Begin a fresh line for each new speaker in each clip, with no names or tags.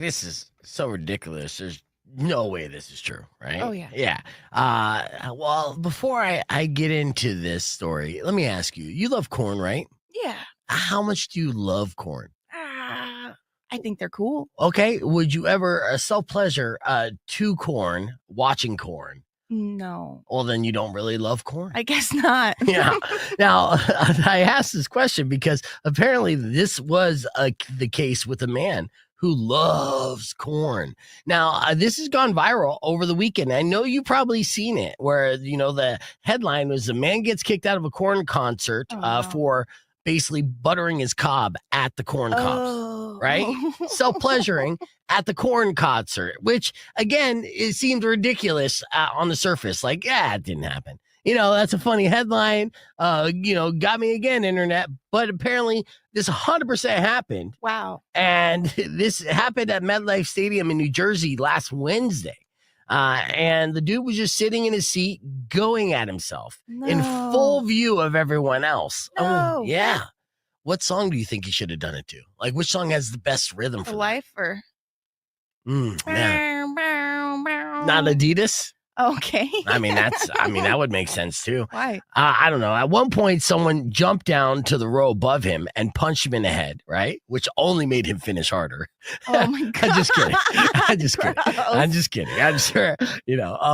This is so ridiculous. There's no way this is true, right?
Oh, yeah.
Yeah. Well, before I get into this story, let me ask you. You love corn, right?
Yeah.
How much do you love corn?
I think they're cool.
Okay. Would you ever self-pleasure to corn, watching corn?
No.
Well, then you don't really love corn.
I guess not.
Yeah. Now, I asked this question because apparently this was the case with a man who loves corn. Now, this has gone viral over the weekend. I know you probably seen it where, the headline was a man gets kicked out of a corn concert for basically buttering his cob at the corn cobs, right? Self-pleasuring at the corn concert, which again, it seemed ridiculous on the surface. Like, yeah, it didn't happen. That's a funny headline. Got me again, internet. But apparently this 100% happened.
Wow.
And this happened at MetLife Stadium in New Jersey last Wednesday. And the dude was just sitting in his seat, going at himself in full view of everyone else.
No.
Oh, yeah. What song do you think he should have done it to? Like, which song has the best rhythm for
Life or?
Yeah. Not Adidas?
Okay.
I mean, that would make sense too.
Why?
I don't know. At one point, someone jumped down to the row above him and punched him in the head, right? Which only made him finish harder.
Oh my God.
I'm just kidding. I'm just kidding. I'm sure,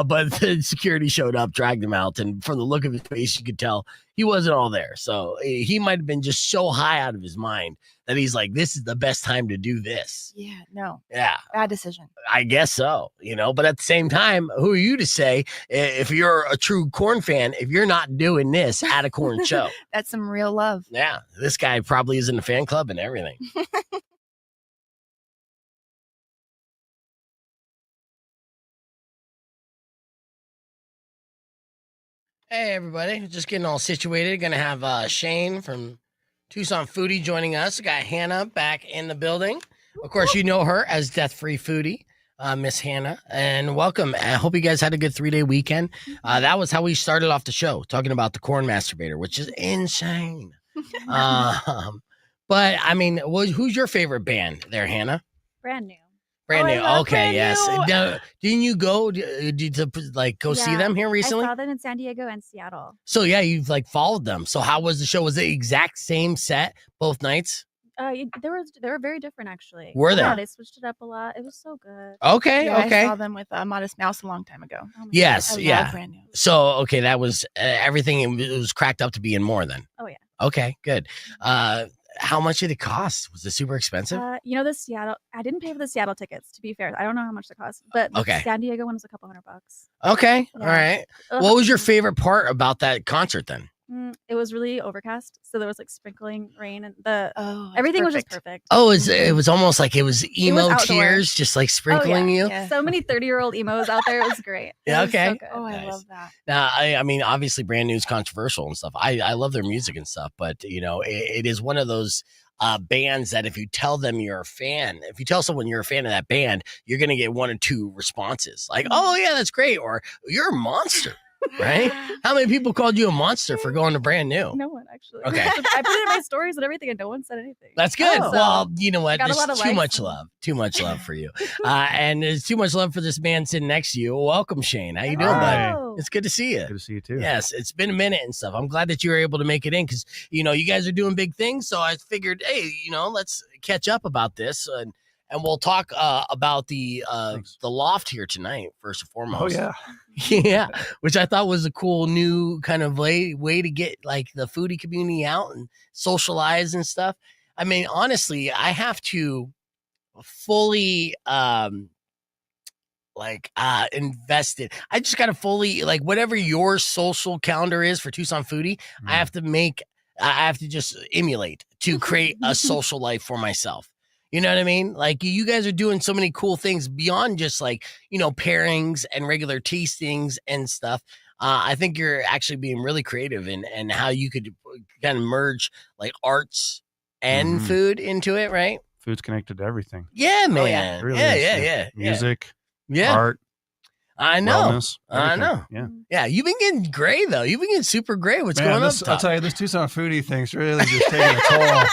but the security showed up, dragged him out. And from the look of his face, you could tell he wasn't all there. So he might have been just so high out of his mind that he's like, this is the best time to do this.
Yeah, no.
Yeah.
Bad decision.
I guess so, but at the same time, who are you to say if you're a true corn fan, if you're not doing this at a corn show?
That's some real love.
Yeah. This guy probably is in a fan club and everything. Hey, everybody. Just getting all situated. Going to have Shane from Tucson Foodie joining us. We got Hannah back in the building. Of course, you know her as Death Free Foodie, Miss Hannah. And welcome. I hope you guys had a good 3-day weekend. That was how we started off the show, talking about the corn masturbator, which is insane. But, I mean, who's your favorite band there, Hannah?
Brand new.
Brand new. Okay,
Brand
yes.
New.
Now, didn't you go go see them here recently?
I saw them in San Diego and Seattle.
So yeah, you've followed them. So how was the show? Was it the exact same set both nights?
They were very different actually.
Were they?
Yeah, they switched it up a lot. It was so good.
Okay,
Yeah,
okay.
I saw them with Modest Mouse a long time ago.
Oh my
Yes,
God.
I
yeah.
love Brand New.
So okay, that was everything. It was cracked up to be in more then.
Oh yeah.
Okay, good. How much did it cost? Was it super expensive?
The Seattle. I didn't pay for the Seattle tickets. To be fair, I don't know how much they cost, but the
Okay.
San Diego one was a couple $100.
Okay,
Yeah.
all right.
Ugh.
What was your favorite part about that concert then?
It was really overcast, so there was sprinkling rain, and
Oh,
everything was just perfect.
Oh, it was almost like it was emo
outdoor.
tears, just sprinkling you.
Yeah.
So many 30-year-old emos out there. It was great. It
Yeah,
was
okay.
So good.
Oh, I
Nice.
love that.
Now, I mean, obviously, Brand New is controversial and stuff. I love their music and stuff, but it is one of those bands that if you tell them you're a fan, if you tell someone you're a fan of that band, you're gonna get one or two responses, like, "Oh yeah, that's great," or "You're a monster." Right? How many people called you a monster for going to Brand New?
No one actually.
Okay.
I put it in my stories and everything, and no one said anything.
That's good.
Oh.
Well, you know what?
got a
There's
lot of
too
likes.
much love for you. And there's too much love for this man sitting next to you. Welcome, Shane. How you doing,
Hi.
buddy? It's good to see you.
Good to see you too.
Yes, it's been a minute and stuff. I'm glad that you were able to make it in because, you guys are doing big things. So I figured, hey, let's catch up about this. And we'll talk about the Loft here tonight, first and foremost.
Oh yeah.
Yeah, which I thought was a cool new kind of way to get the foodie community out and socialize and stuff. I mean, honestly, I have to fully invest it. I just got to fully whatever your social calendar is for Tucson Foodie, I have to just emulate to create a social life for myself. You know what I mean? You guys are doing so many cool things beyond just pairings and regular tastings and stuff. I think you're actually being really creative in how you could kind of merge arts and food into it, right?
Food's connected to everything.
Yeah, man.
Oh, yeah.
It really
Yeah,
is. Music,
yeah.
art,
I know.
wellness,
I
everything.
know.
Yeah.
Yeah, you've been getting gray though. You've been getting super gray. What's
Man,
going on?
I'll tell you, this Tucson Foodie thing's really just taking a toll.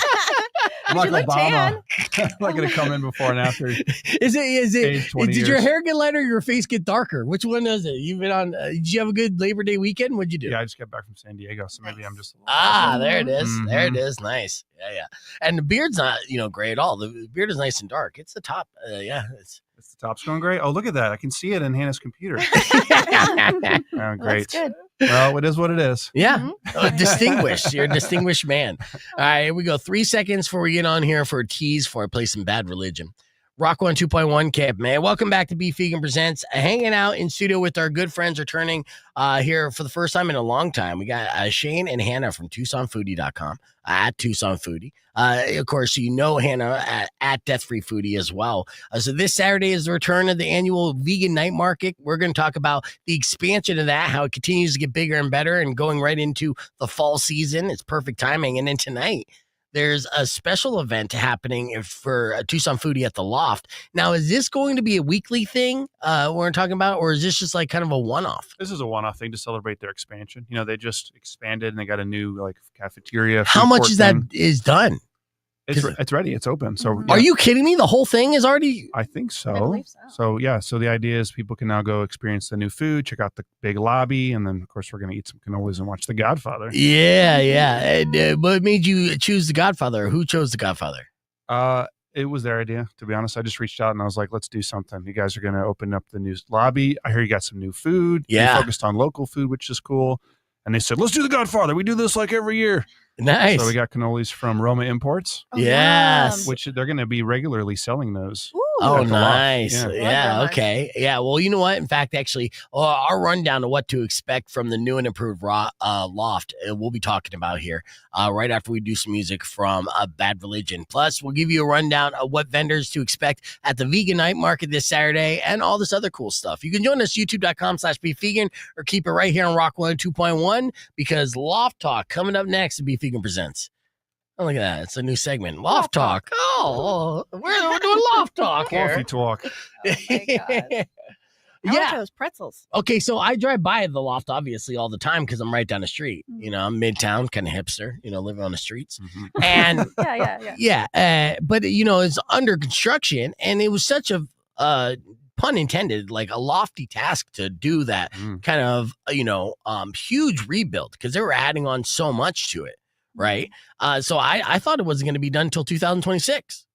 I'm like
You look
Obama. I'm not going to come in before and after.
Is it?
Age 20
Did your
years.
hair get lighter or your face get darker? Which one is it? You've been on. Did you have a good Labor Day weekend? What'd you do?
Yeah, I just got back from San Diego, so maybe I'm just a little
There it is.
Mhm.
There it is. Nice. Yeah. And the beard's not, gray at all. The beard is nice and dark. It's the top. It's
the top's going great. Oh, look at that. I can see it in Hannah's computer. Oh, great.
That's good.
Well, it is what it is.
Yeah. Distinguished. You're a distinguished man. All right, here we go. 3 seconds before we get on here for a tease for I play some Bad Religion. Rock 102.1 Camp, man. Welcome back to Beef Vegan Presents. Hanging out in studio with our good friends returning here for the first time in a long time. We got Shane and Hannah from TucsonFoodie.com at Tucson Foodie. Of course, Hannah at Death Free Foodie as well. So this Saturday is the return of the annual Vegan Night Market. We're going to talk about the expansion of that, how it continues to get bigger and better and going right into the fall season. It's perfect timing. And then tonight, there's a special event happening for Tucson Foodie at the Loft. Now, is this going to be a weekly thing we're talking about, or is this just like kind of a one-off?
This is a one-off thing to celebrate their expansion. They just expanded and they got a new cafeteria.
How much is that is done?
It's ready. It's open. So
Are you kidding me? The whole thing is already.
I think so.
I believe so.
So the idea is people can now go experience the new food, check out the big lobby, and then of course we're going to eat some cannolis and watch The Godfather.
Yeah. And, what made you choose The Godfather? Who chose The Godfather?
It was their idea, to be honest. I just reached out and I was like, let's do something. You guys are going to open up the new lobby. I hear you got some new food.
Yeah.
You focused on local food, which is cool. And they said, let's do The Godfather. We do this like every year.
Nice.
So we got cannolis from Roma Imports,
Oh,
Yes.
which they're going to be regularly selling those.
Ooh.
Oh,
at the Loft.
nice.
Yeah.
Yeah. Okay. Yeah. Well, you know what? In fact, actually, our rundown of what to expect from the new and improved Loft, we'll be talking about here right after we do some music from Bad Religion. Plus, we'll give you a rundown of what vendors to expect at the Vegan Night Market this Saturday and all this other cool stuff. You can join us youtube.com/beefvegan or keep it right here on Rock 102.1 because Loft Talk coming up next to Beef Vegan Presents. Oh, look at that. It's a new segment. Loft Talk. Oh, we're doing Loft Talk here.
Coffee talk.
Oh my God. I want
Yeah.
those pretzels.
Okay, so I drive by the Loft obviously all the time because I'm right down the street. I'm midtown, kind of hipster, living on the streets.
Mhm.
And
Yeah.
but it's under construction and it was such a pun intended, like a lofty task to do that kind of, huge rebuild because they were adding on so much to it. Right. So I thought it wasn't going to be done until 2026.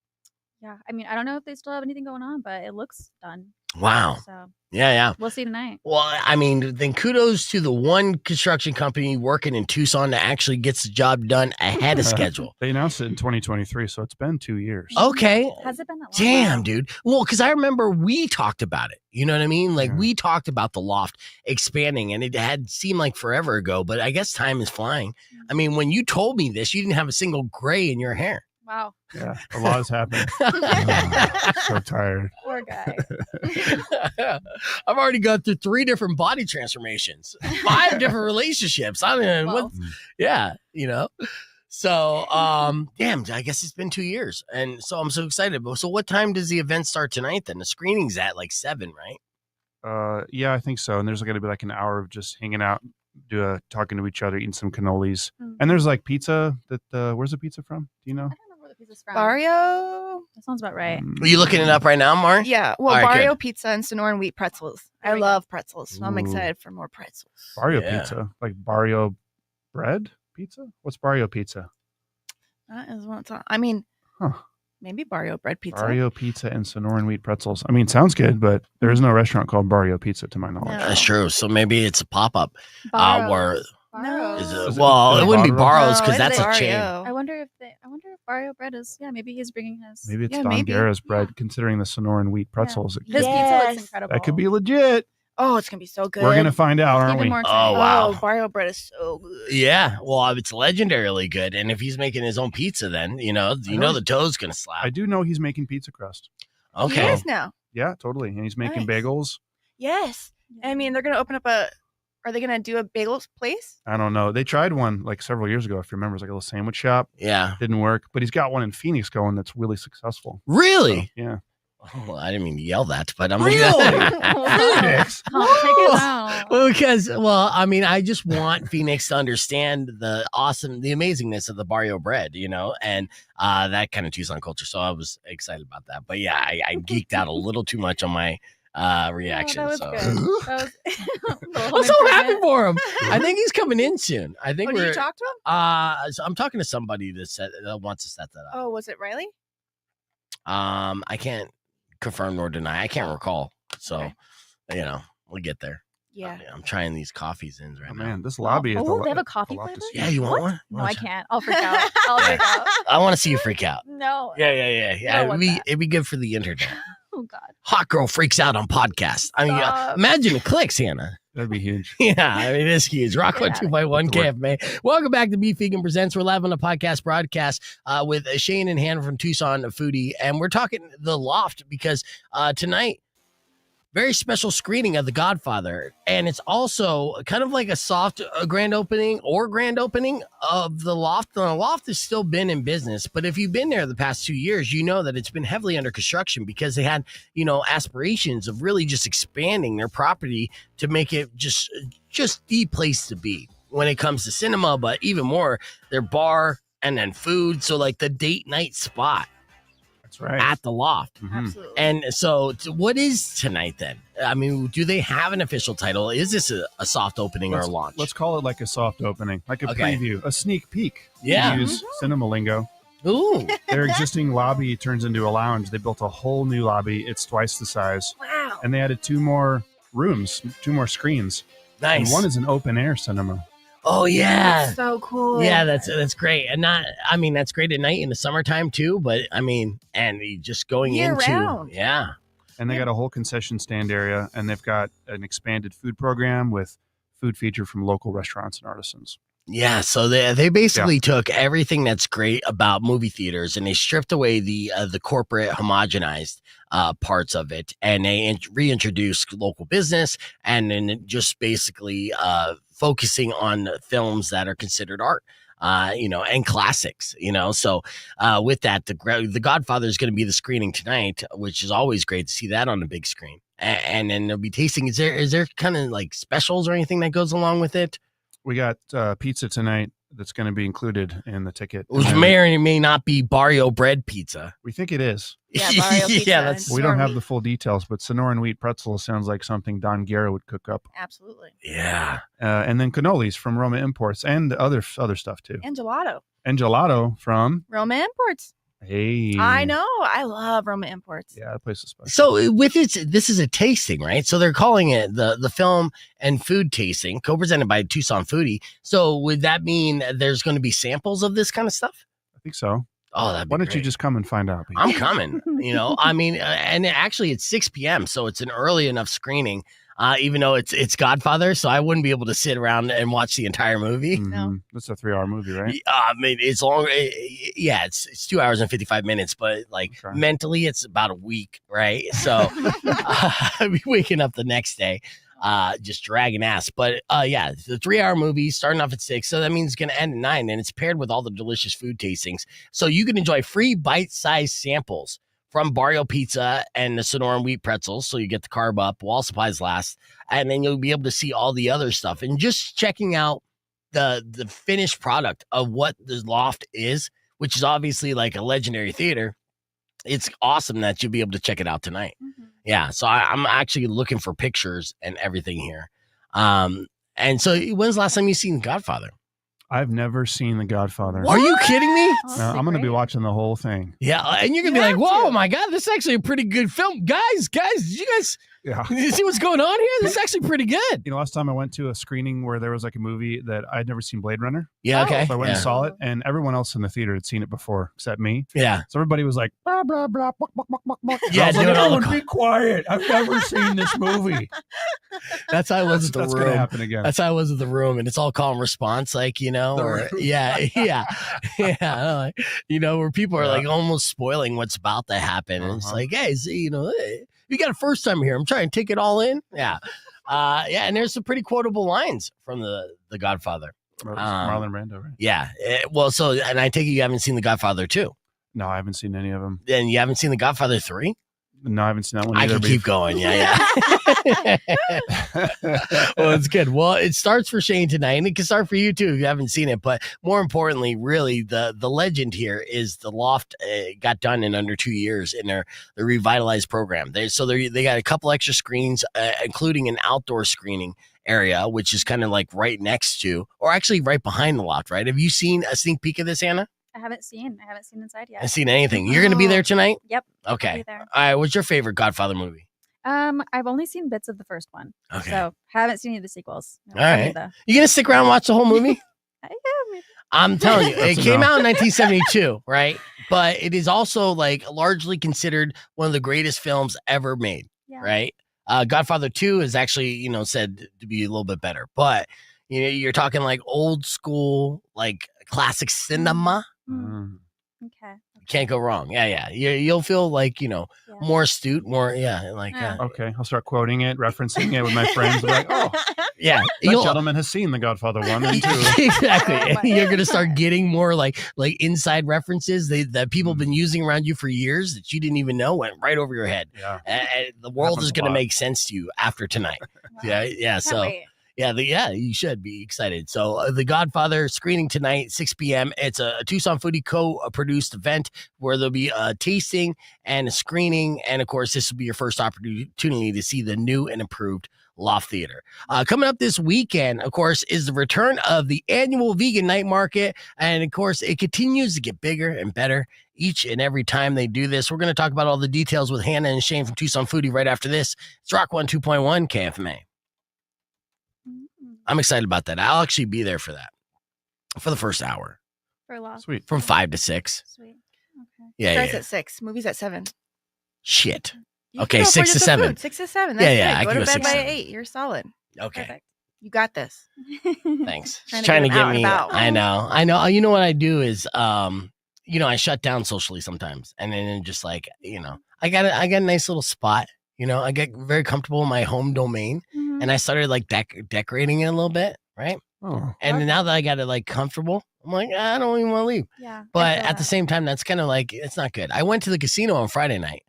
Yeah. I mean, I don't know if they still have anything going on, but it looks done.
Wow.
So
Yeah.
we'll see tonight.
Well, I mean, then kudos to the one construction company working in Tucson that actually gets the job done ahead of schedule.
They announced it in 2023, so it's been 2 years.
Okay.
Has it been that long?
Damn, dude. Well, because I remember we talked about it. You know what I mean? Like
Yeah.
we talked about the Loft expanding and it had seemed like forever ago, but I guess time is flying. I mean, when you told me this, you didn't have a single gray in your hair.
Wow.
Yeah, a lot has happened. So tired.
Poor guy.
I've already gone through 3 different body transformations, 5 different relationships. I don't know.
Well.
Yeah, So, damn, I guess it's been 2 years. And so I'm so excited. So what time does the event start tonight then? The screening's at like 7, right?
Yeah, I think so. And there's going to be like an hour of just hanging out, talking to each other, eating some cannolis. And there's like pizza where's the pizza from? Do you know?
I don't know where the pizza's from.
Barrio.
That sounds about right.
Are you looking it up right now, Mar?
Yeah. Well,
All right,
Barrio
good.
Pizza and Sonoran wheat pretzels.
There
I
we go.
love pretzels. So I'm
Ooh.
excited for more pretzels.
Barrio
Yeah.
pizza? Like Barrio bread pizza? What's Barrio pizza?
That is what it's on. I mean,
Huh.
maybe Barrio bread pizza.
Barrio pizza and Sonoran wheat pretzels. I mean, sounds good, but there is no restaurant called Barrio Pizza to my knowledge.
No.
That's true. So maybe it's a pop-up.
Barrows.
Where
No.
is
Is
it?
it-
Well,
is
it
it
wouldn't be
Barrio?
Barrows
No,
because
it's
that's a chain.
Barrio.
I wonder if Barrio bread is. Yeah, maybe he's bringing his.
Maybe it's
Yeah,
Don
maybe.
Guerra's bread, considering the Sonoran wheat pretzels. It
His
could-
pizza
Yes.
looks incredible.
That could be legit.
Oh, it's gonna be so good.
We're going to find out, aren't
Even
we?
more
Oh,
exciting.
wow.
Oh, Barrio bread is so good.
Yeah, well, it's legendarily good, and if he's making his own pizza, then you know the dough's gonna slap.
I do know he's making pizza crust.
He
Okay,
is now.
Yeah, totally. And he's making
Nice.
bagels.
Yes. I mean, they're gonna open up Are they gonna do a bagel place?
I don't know. They tried one like several years ago, if you remember. It was like a little sandwich shop.
yeah,
Didn't work. But he's got one in Phoenix going that's really successful.
really.
So, yeah.
Oh, I didn't mean to yell that, but I'm
Really? Phoenix?
Can't take it down.
Well, because, I mean, I just want Phoenix to understand the amazingness of the barrio bread, and that kind of Tucson culture. So I was excited about that. But yeah, I geeked out a little too much on my reaction.
that was
so.
good. That was
I'm so happy for him. I think he's coming in soon. I think
Did
we're.
you talk to him?
So I'm talking to somebody that wants to set that up.
Oh, was it Riley?
I can't confirm nor deny. I can't recall. So,
Okay.
we'll get there.
Yeah.
I'm trying these coffees in right
Oh
now.
man, this lobby. at the
Oh, they have a
at the
coffee
Loft
flavor?
is
Yeah,
huge.
you want one?
No, I can't. I'll freak out. I'll freak out.
I want to see you freak out.
No.
Yeah.
don't want that.
It'd be good for the internet.
Oh God.
Hot girl freaks out on podcast. I mean,
Stop.
imagine the clicks, Hannah.
That'd be huge.
Yeah, I mean, it's huge. Rock
Get
on
outta
2.1
here.
KFMA. Welcome back to Beef Vegan Presents. We're live on a podcast broadcast with Shane and Hannah from Tucson Foodie. And we're talking the Loft because tonight, very special screening of The Godfather. And it's also kind of like a soft grand opening of the Loft. The Loft has still been in business, but if you've been there the past 2 years, you know that it's been heavily under construction because they had, aspirations of really just expanding their property to make it just the place to be when it comes to cinema, but even more their bar and then food. So like the date night spot
That's right.
at the Loft.
Mhm.
Absolutely.
And so, what is tonight then? I mean, do they have an official title? Is this a soft opening or a launch?
Let's call it like a soft opening, like a
Okay.
preview, a sneak peek.
Yeah.
To use cinema lingo.
Ooh,
Their existing lobby turns into a lounge. They built a whole new lobby. It's twice the size,
Wow.
and they added 2 more rooms, 2 more screens.
nice.
And one is an open air cinema.
Oh yeah,
That's so cool.
yeah. That's great, and that's great at night in the summertime too. But I mean, and just going
Year
into
round.
yeah.
And they got a whole concession stand area, and they've got an expanded food program with food featured from local restaurants and artisans.
Yeah, so they basically took everything that's great about movie theaters and they stripped away the corporate homogenized parts of it, and they reintroduced local business, and then just basically focusing on films that are considered art. And classics, So with that, the Godfather is going to be the screening tonight, which is always great to see that on the big screen. And then they'll be tasting. Is there kind of like specials or anything that goes along with it?
We got pizza tonight that's going to be included in the ticket.
Which
And
may or may not be barrio bread pizza.
we think it is.
Yeah, Barrio Pizza
yeah,
and
that's
We don't have
Sonoran
the full details, but Sonoran wheat pretzel sounds like something Don Guerra would cook up.
Absolutely.
yeah.
And then cannolis from Roma Imports and other stuff too.
And gelato.
And gelato from
Roma Imports.
Hey.
I know. I love Roma Imports.
Yeah, that place is special.
So with it, this is a tasting, right? So they're calling it the film and food tasting, co-presented by Tucson Foodie. So would that mean that there's going to be samples of this kind of stuff?
I think so.
Oh, that'd be
Why don't you
great.
just come and find out? Pete?
I'm coming. I mean, and actually it's 6 p.m., so it's an early enough screening. Even though it's Godfather, so I wouldn't be able to sit around and watch the entire movie.
Mhm. That's a 3-hour movie, right?
I mean, it's long. Yeah, it's 2 hours and 55 minutes, but like
Okay.
mentally, it's about a week, right? So I'd be waking up the next day, just dragging ass. But yeah, it's a 3-hour movie starting off at 6, so that means it's going to end at 9, and it's paired with all the delicious food tastings, so you can enjoy free bite-sized samples from Barrio Pizza and the Sonoran wheat pretzels, so you get the carb up while supplies last, and then you'll be able to see all the other stuff. And just checking out the finished product of what the Loft is, which is obviously like a legendary theater, it's awesome that you'll be able to check it out tonight. Yeah, so I'm actually looking for pictures and everything here. And so when's the last time you seen Godfather?
I've never seen The Godfather.
Are you kidding me?
No, I'm going to be watching the whole thing.
Yeah, and you're gonna be
You
like,
have
"Whoa,
to.
my God, this is actually a pretty good film, guys! Did
Yeah.
you see what's going on here? This is actually pretty good."
You know, last time I went to a screening where there was like a movie that I'd never seen, Blade Runner.
Yeah,
Oh.
okay,
So I went
yeah.
and saw it, and everyone else in the theater had seen it before except me.
Yeah,
So everybody was like, blah, blah, blah, buck, buck, buck, buck, buck.
Yeah,
I was like,
doing all the
everyone be quiet. I've never seen this movie.
that's how I was at the
That's going to
room.
happen again.
That's how I was at the room, and it's all call and response, like
The
or
room.
yeah, where people are
Yeah.
like almost spoiling what's about to happen, and it's
Uh-huh.
like, hey, so, hey, you got a first time here. I'm trying to take it all in. Yeah, and there's some pretty quotable lines from the Godfather.
Marlon Brando, right?
Yeah, and I take it you haven't seen The Godfather 2.
No, I haven't seen any of them.
And you haven't seen The Godfather 3?
No, I haven't seen that one
I
either.
can keep going. Yeah. Well, it's good. Well, it starts for Shane tonight, and it can start for you too if you haven't seen it. But more importantly, really, the legend here is the Loft got done in under 2 years in their revitalized program. They got a couple extra screens, including an outdoor screening area, which is kind of like right next to, or actually right behind the Loft. Right? Have you seen a sneak peek of this, Anna?
I haven't seen inside yet.
I haven't seen anything. You're going to be there tonight?
Yep.
Okay.
I'll be there.
All right. What's your favorite Godfather movie?
I've only seen bits of the first one.
Okay.
So haven't seen any of the sequels.
All right. You going to stick around and watch the whole movie?
Yeah, maybe.
I'm telling you, it
That's
came
enough.
out in 1972, right? But it is also like largely considered one of the greatest films ever made,
Yeah.
right? Godfather 2 is actually, said to be a little bit better, but you're talking like old school, like classic cinema.
Mm. Okay.
Can't go wrong. Yeah. You'll feel like, more astute, more, like,
Okay, I'll start quoting it, referencing it with my friends. Be like, oh,
yeah.
that gentleman has seen The Godfather 1 and 2.
Exactly.
Oh my
You're gonna
God.
start getting more like inside references that people have been using around you for years that you didn't even know went right over your head.
Yeah.
The world
Happens
is
a
gonna
lot.
make sense to you after tonight.
Wow.
Yeah.
Can't
So
wait.
you should be excited. So The Godfather screening tonight, 6 p.m. It's a Tucson Foodie co-produced event where there'll be a tasting and a screening, and of course, this will be your first opportunity to see the new and improved Loft Theater. Coming up this weekend, of course, is the return of the annual Vegan Night Market. And of course, it continues to get bigger and better each and every time they do this. We're going to talk about all the details with Hannah and Shane from Tucson Foodie right after this. It's Rock 102.1 KFMA. I'm excited about that. I'll actually be there for that, for the first hour,
For Loft.
Sweet.
from 5 to 6.
Sweet. Okay.
Yeah.
Starts at 6. Movie's at 7.
Shit.
You
Okay,
can go
6
for
to
just the
7.
food. 6 to 7.
Yeah,
That's
yeah,
good.
I
Go
can
to
go
bed
6
by
to 7.
8. You're solid.
Okay.
Perfect.
You got this.
Thanks.
Trying to
Trying to
get
get
him out and
me.
about.
I know. You know what I do is, I shut down socially sometimes, and then just like, I got a nice little spot. I get very comfortable in my home domain,
Mhm.
and I started like decorating it a little bit, right?
Oh,
And now that I got it like comfortable, I'm like, I don't even want to leave.
Yeah. I
But
feel
at the
that.
same time, that's kind of like, it's not good. I went to the casino on Friday night.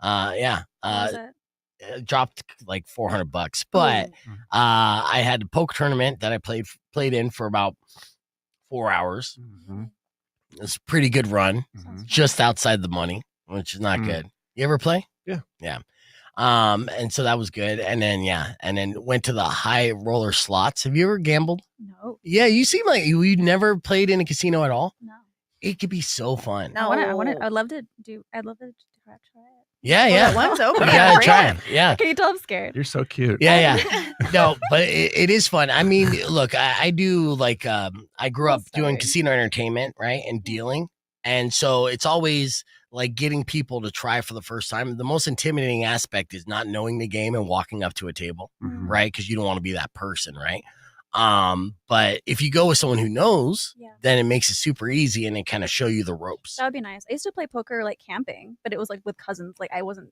What was it?
It dropped like $400, but
Ooh.
I had a poker tournament that I played in for about 4 hours.
mhm,
It was a pretty good run,
Sounds
mhm.
just outside the money, which is not
Mm.
good. You ever play?
Yeah.
And so that was good. And then went to the high roller slots. Have you ever gambled?
No.
Yeah, you seem like you never played in a casino at all.
No.
It could be so fun.
No.
I'd love to try it.
Yeah,
Well,
yeah.
that one's open.
You
Yeah,
gotta
great.
try it. Yeah.
Can you tell I'm scared?
You're so cute.
Yeah. No, but it is fun. I mean, look, I do like, I grew up doing
Sorry.
casino entertainment, right? And dealing. And so it's always like getting people to try for the first time. The most intimidating aspect is not knowing the game and walking up to a table,
Mhm.
right? Because you don't want to be that person, right? But if you go with someone who knows,
Yeah.
then it makes it super easy and it kind of show you the ropes.
That would be nice. I used to play poker like camping, but it was like with cousins. Like I wasn't,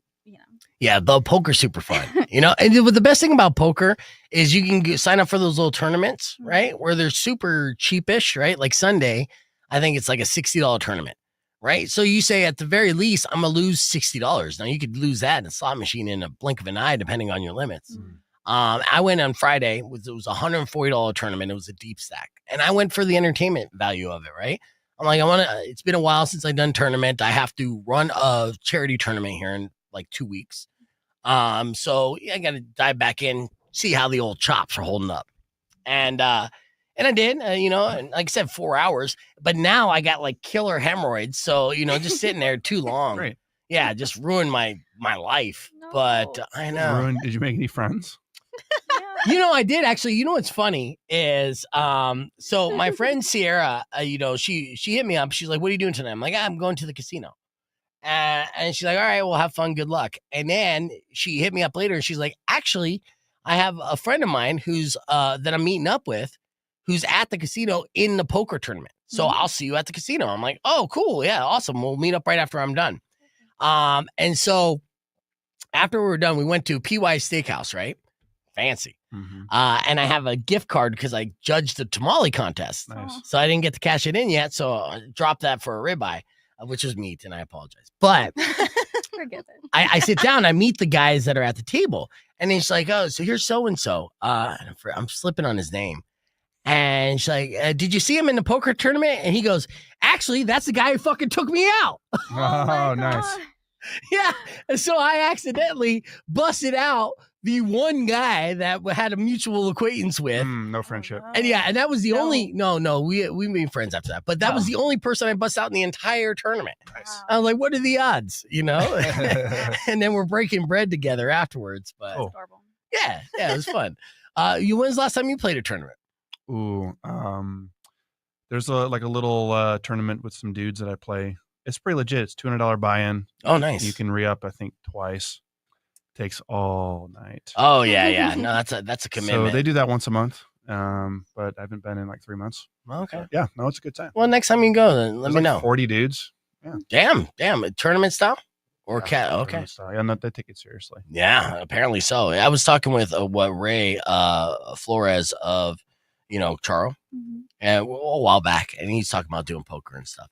Yeah, the poker's super fun, And the best thing about poker is you can sign up for those little tournaments,
Mhm.
right? Where they're super cheapish, right? Like Sunday, I think it's like a $60 tournament, right? So you say at the very least, I'm gonna lose $60. Now you could lose that in a slot machine in a blink of an eye, depending on your limits.
Mhm.
I went on Friday. It was a $140 tournament. It was a deep stack, and I went for the entertainment value of it, right? I'm like, it's been a while since I've done tournament. I have to run a charity tournament here in like 2 weeks. So yeah, I got to dive back in, see how the old chops are holding up. And I did, and like I said, 4 hours, but now I got like killer hemorrhoids. So, just sitting there too long.
Great.
Yeah. Just ruined my life, but
No.
I know.
Did you make any friends?
I did actually. What's funny is, so my friend Sierra, she hit me up. She's like, "What are you doing tonight?" I'm like, "I'm going to the casino." And she's like, "All right, well, have fun, good luck." And then she hit me up later, and she's like, "Actually, I have a friend of mine who's that I'm meeting up with, who's at the casino in the poker tournament. So
Mhm.
I'll see you at the casino." I'm like, "Oh, cool, yeah, awesome. We'll meet up right after I'm done." And so after we were done, we went to PY Steakhouse, right? Fancy.
Mhm.
And I have a gift card because I judged the tamale contest.
Nice.
So I didn't get to cash it in yet. So I dropped that for a ribeye. which was meat, and I apologize. But
Forgive it.
I sit down, I meet the guys that are at the table, and he's like, "Oh, so here's so and so." I'm slipping on his name, and she's like, "Did you see him in the poker tournament?" And he goes, "Actually, that's the guy who fucking took me out."
Oh, nice.
God.
Yeah, and so I accidentally busted out the one guy that had a mutual acquaintance with.
No friendship.
And and that was the only we made friends after that. But that was the only person I bust out in the entire tournament.
Nice.
I was like, what are the odds? And then we're breaking bread together afterwards. But
Cool.
Adorable.
yeah, it was fun. When's the last time you played a tournament?
Ooh, there's a little tournament with some dudes that I play. It's pretty legit. It's $200 buy-in.
Oh, nice.
You can re-up, I think, twice. Takes all night.
Oh yeah. No, that's a commitment.
So they do that once a month. But I haven't been in like 3 months.
Okay.
So, yeah, no, it's a good time.
Well, next time you go, then let me know.
40 dudes.
Damn, tournament style or cat? Okay.
tournament style. Yeah, they take it seriously.
Yeah, apparently so. I was talking with Ray Flores of Charo, and a while back, and he's talking about doing poker and stuff.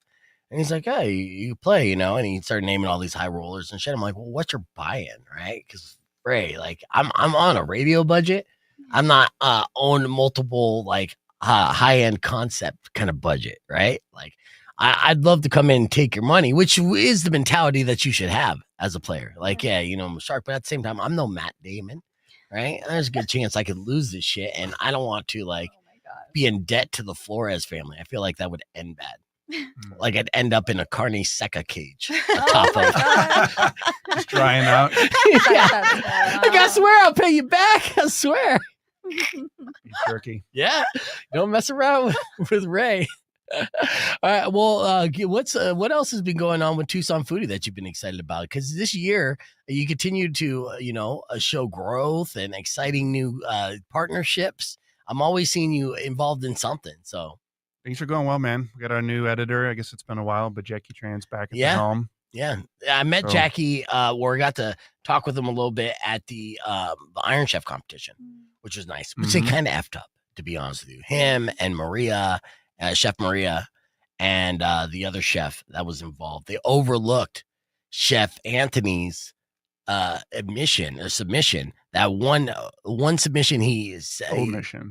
And he's like, "Hey, you play, and he started naming all these high rollers and shit. I'm like, "Well, what's your buy-in, right?" Because Ray, like, I'm on a radio budget. I'm not on multiple like high-end concept kind of budget, right? Like, I'd love to come in and take your money, which is the mentality that you should have as a player. Like, I'm a shark, but at the same time, I'm no Matt Damon, right? There's a good chance I could lose this shit, and I don't want to be in debt to the Flores family. I feel like that would end bad. Like I'd end up in a carne seca cage atop of
Just drying out.
I swear I'll pay you back. I swear.
Beef jerky.
Yeah. Don't mess around with Ray. All right. Well, what else has been going on with Tucson Foodie that you've been excited about? Because this year you continue to, show growth and exciting new partnerships. I'm always seeing you involved in something. So
things are going well, man. We got our new editor. I guess it's been a while, but Jackie Tran's back at the helm.
Yeah. I met Jackie, where I got to talk with him a little bit at the Iron Chef competition, which was nice, which they kind of effed up, to be honest with you. Him and Maria, Chef Maria, and the other chef that was involved. They overlooked Chef Anthony's submission. That one submission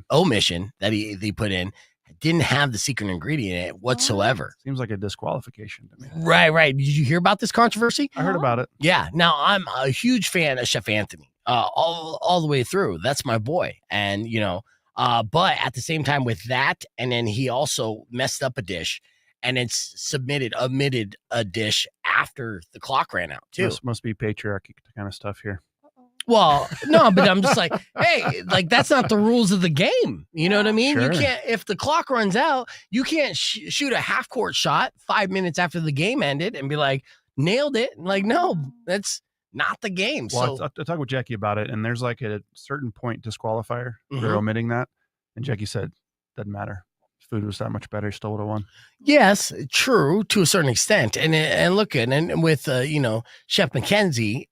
omission that he put in didn't have the secret ingredient in it whatsoever.
Seems like a disqualification to me.
Right. Did you hear about this controversy?
I heard about it.
Yeah. Now I'm a huge fan of Chef Anthony, all the way through. That's my boy. And but at the same time with that, and then he also messed up a dish, and it's omitted a dish after the clock ran out too.
This must be patriarchy kind of stuff here.
Well, no, but I'm just like, hey, like that's not the rules of the game. You know what I mean?
Sure.
You can't, if the clock runs out, you can't shoot a half court shot 5 minutes after the game ended and be like, nailed it. Like, no, that's not the game.
Well,
So
I talked with Jackie about it, and there's like a certain point disqualifier. They're omitting that. And Jackie said, doesn't matter. Food was that much better. He still would have won. Yes,
true to a certain extent. And look, and with, Chef Mackenzie,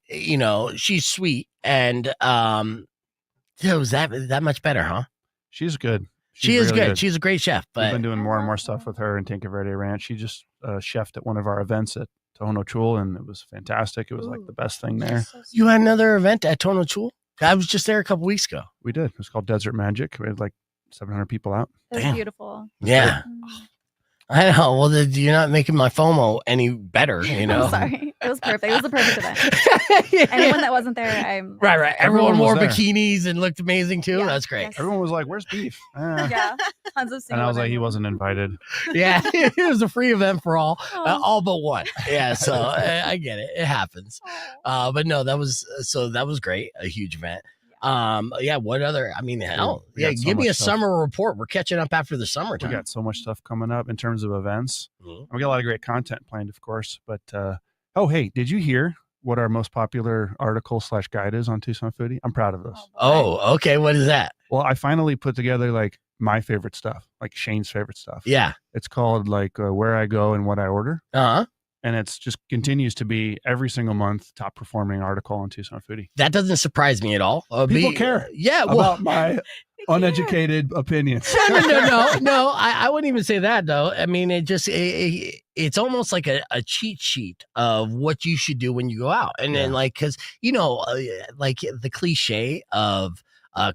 she's sweet. And was that much better, huh?
She's good.
She is good. She's a great chef. But
we've been doing more and more stuff with her in Tinker Verde Ranch. She just chefed at one of our events at Tohono Chul, and it was fantastic. It was like the best thing there.
So
you had another event at Tohono Chul? I was just there a couple weeks ago.
We did. It was called Desert Magic. We had like 700 people out.
It was
Damn.
beautiful.
Yeah. I know. Well, you're not making my FOMO any better,
I'm sorry. It was perfect. It was the perfect event. Anyone that wasn't there, I'm
Right. Everyone wore
was there.
bikinis and looked amazing too.
Yeah.
That's great.
Yes.
Everyone was like, where's beef?
Yeah, tons of
And I was like, he
women.
wasn't invited.
Yeah, it was a free event for all,
Oh.
all but one. Yeah, so I get it. It happens. But no, that was great. A huge event. What other? I mean, hell,
We got so
give me
much
a
stuff.
summer report. We're catching up after the
We
summertime.
got so much stuff coming up in terms of events.
Mhm.
We got a lot of great content planned, of course. But hey, did you hear what our most popular article / guide is on Tucson Foodie? I'm proud of this.
Oh, okay. What is that?
Well, I finally put together like my favorite stuff, like Shane's favorite stuff.
Yeah.
It's called like where I go and what I order.
Uh-huh.
And it's just continues to be every single month top performing article on Tucson Foodie.
That doesn't surprise me at all.
People care
Yeah. Well,
About my uneducated opinions.
No. I wouldn't even say that though. I mean, it's almost like a cheat sheet of what you should do when you go out, and then like because like the cliche of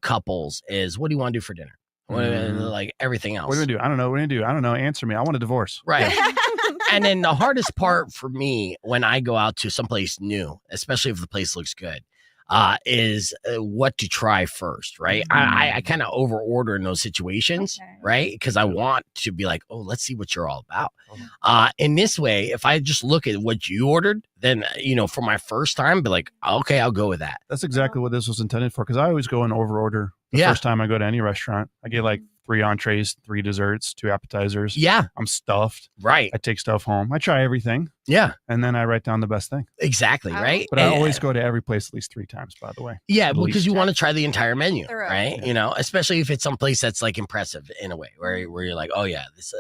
couples is, what do you want to do for dinner? Like everything else.
What do we do? I don't know. What do we do? I don't know. Answer me. I want a divorce.
Right. And then the hardest part for me when I go out to someplace new, especially if the place looks good, is what to try first, right? I kind of over order in those situations, right? Because I want to be like, oh, let's see what you're all about. In this way, if I just look at what you ordered, then, for my first time, be like, okay, I'll go with that.
That's exactly what this was intended for. Because I always go and over order the first time I go to any restaurant. I get like 3 entrees, 3 desserts, 2 appetizers.
Yeah.
I'm stuffed.
Right.
I take stuff home. I try everything.
Yeah.
And then I write down the best thing.
Exactly. Right.
But I always go to every place at least 3 times, by the way.
Yeah. Because you want to try the entire menu, right?
Yeah.
Especially if it's someplace that's like impressive in a way where you're like, oh yeah, this,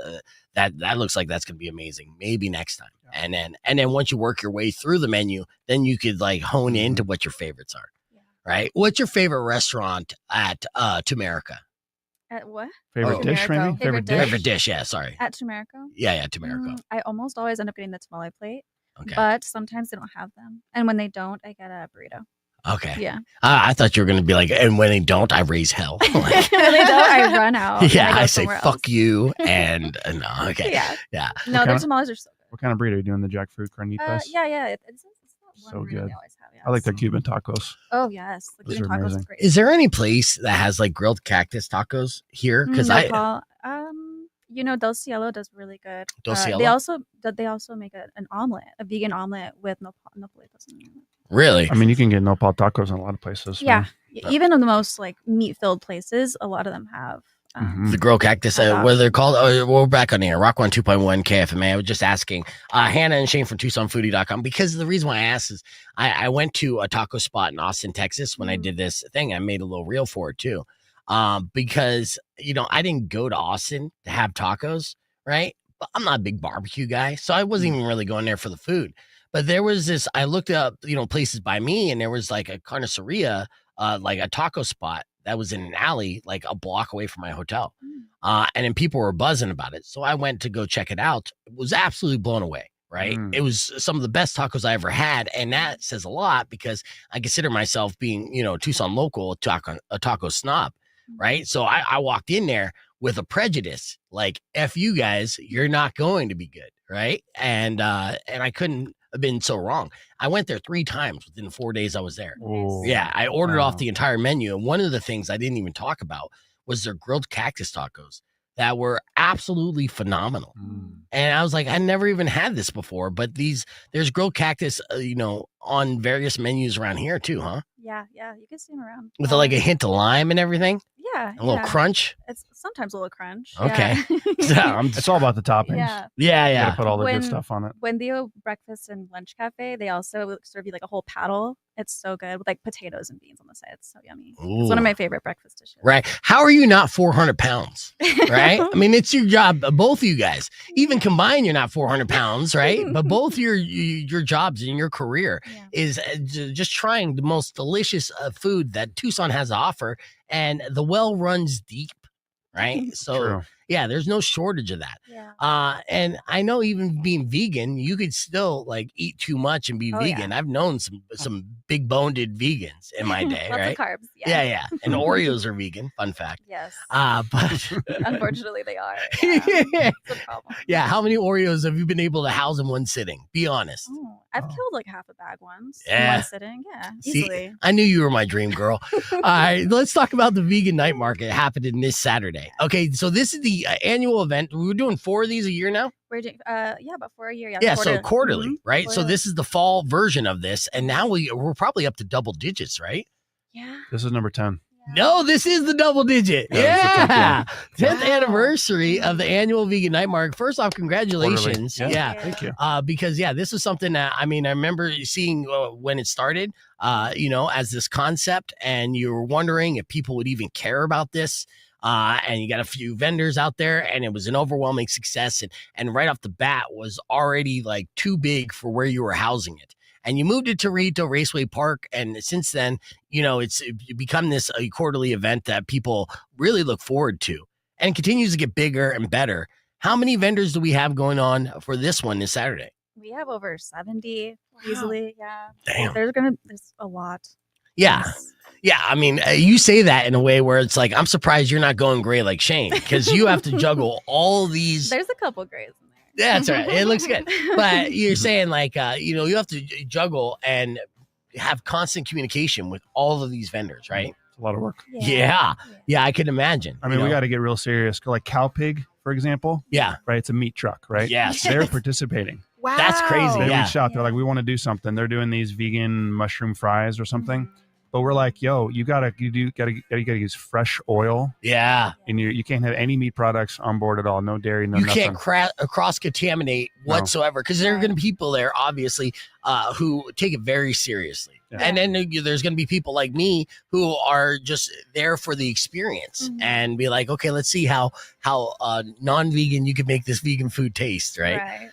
that looks like that's going to be amazing. Maybe next time. Yeah. And then once you work your way through the menu, then you could like hone into what your favorites are. Right. What's your favorite restaurant at Tumerica?
At what?
Favorite dish, maybe?
Favorite dish?
Favorite dish, yeah, sorry.
At Tumerico?
Yeah, Tumerico.
I almost always end up getting the tamale plate.
Okay.
But sometimes they don't have them. And when they don't, I get a burrito.
Okay.
Yeah.
I thought you were going to be like, and when they don't, I raise hell.
When they don't, I run out.
Yeah, I say, fuck you. And no, okay.
Yeah. No, their tamales are so good.
What kind of burrito are you doing? The jackfruit carnitas?
Yeah. It's not
so
one
good.
they always have, yes.
I like their Cuban tacos.
Oh, yes. The
Those
Cuban
are
tacos
amazing.
is great.
Is there any place that has like grilled cactus tacos here? Because
Del Cielo does really good.
Del Cielo?
They also make an omelet, a vegan omelet with nopalitos in it.
Really?
I mean, you can get nopal tacos in a lot of places.
Yeah. Even in the most like meat-filled places, a lot of them have.
The grilled cactus, what are they called? Oh, we're back on here. Rock 102.1 KFMA. I was just asking Hannah and Shane from TucsonFoodie.com, because the reason why I asked is I went to a taco spot in Austin, Texas when I did this thing. I made a little reel for it too. Because, I didn't go to Austin to have tacos, right? But I'm not a big barbecue guy, so I wasn't even really going there for the food. But there was this, I looked up, places by me, and there was like a carniceria, like a taco spot that was in an alley, like a block away from my hotel. And then people were buzzing about it. So I went to go check it out. It was absolutely blown away, right? It was some of the best tacos I ever had. And that says a lot because I consider myself being, Tucson local, a taco snob, right? So I walked in there with a prejudice, like, F you guys, you're not going to be good, right? And I couldn't have been so wrong. I went there 3 times within 4 days I was there.
Oh,
yeah, I ordered off the entire menu. And one of the things I didn't even talk about was their grilled cactus tacos that were absolutely phenomenal. And I was like, I never even had this before, but there's grilled cactus, on various menus around here too, huh?
Yeah, you can see them around.
With like a hint of lime and everything?
Yeah.
A little crunch?
It's sometimes a little crunch.
Okay.
Yeah.
It's all about the toppings.
Yeah.
You gotta put all the good stuff on it.
When they go breakfast and lunch cafe, they also serve you like a whole paddle. It's so good with like potatoes and beans on the side. It's so yummy.
Ooh.
It's one of my favorite breakfast dishes.
Right. How are you not 400 pounds? Right? I mean, it's your job, both of you guys. Even combined, you're not 400 pounds, right? But both your jobs and your career is just trying the most delicious food that Tucson has to offer. And the well runs deep, right? So,
True.
Yeah, there's no shortage of that.
Yeah.
And I know even being vegan, you could still like eat too much and be vegan.
Yeah.
I've known some big boned vegans in my day,
Lots
right?
of carbs.
Yeah. And Oreos are vegan. Fun fact.
Yes.
But
Unfortunately, they are. Yeah. It's a problem.
Yeah. How many Oreos have you been able to house in one sitting? Be honest.
Oh, I've killed like half a bag once in
Yeah.
one sitting. Yeah,
See,
easily.
I knew you were my dream girl. All right, let's talk about the vegan night market happening this Saturday. Okay, so this is the annual event. We're doing 4 of these a year now.
We're doing, about 4 a year.
Yeah, so quarterly, right? So
Quarterly.
this is the fall version of this, and now we're probably up to double digits, right?
Yeah.
This is number 10.
No, this is the double digit.
Yeah, it's the
10th
Wow.
anniversary of the annual vegan night market. First off, congratulations.
Quarterly.
Yeah.
Thank you.
Because this is something that I remember seeing when it started, as this concept, and you were wondering if people would even care about this. And you got a few vendors out there, and it was an overwhelming success. And right off the bat was already like too big for where you were housing it. and you moved it to Rillito Raceway Park. And since then, it's become this a quarterly event that people really look forward to, and continues to get bigger and better. How many vendors do we have going on for this one this Saturday?
We have over 70 easily. Yeah.
Damn.
There's a lot.
Yeah.
Yes.
Yeah. I mean, you say that in a way where it's like, I'm surprised you're not going gray like Shane, because you have to juggle all these.
There's a couple grays in there.
That's right. It looks good. But you're saying like, you have to juggle and have constant communication with all of these vendors, right?
It's a lot of work.
Yeah. I can imagine.
I mean, we got to get real serious. Like Cow Pig, for example.
Yeah.
Right. It's a meat truck, right?
Yes.
They're participating.
Wow.
That's crazy.
They
Yeah.
reached out. They're like, we want to do something. They're doing these vegan mushroom fries or something. But we're like, yo, you gotta use fresh oil,
Yeah.
and you can't have any meat products on board at all. No dairy, no
You
nothing.
can't cross contaminate whatsoever, because there are going to be people there, obviously, who take it very seriously.
Yeah.
And then there's going to be people like me who are just there for the experience and be like, okay, let's see how non-vegan you can make this vegan food taste, right?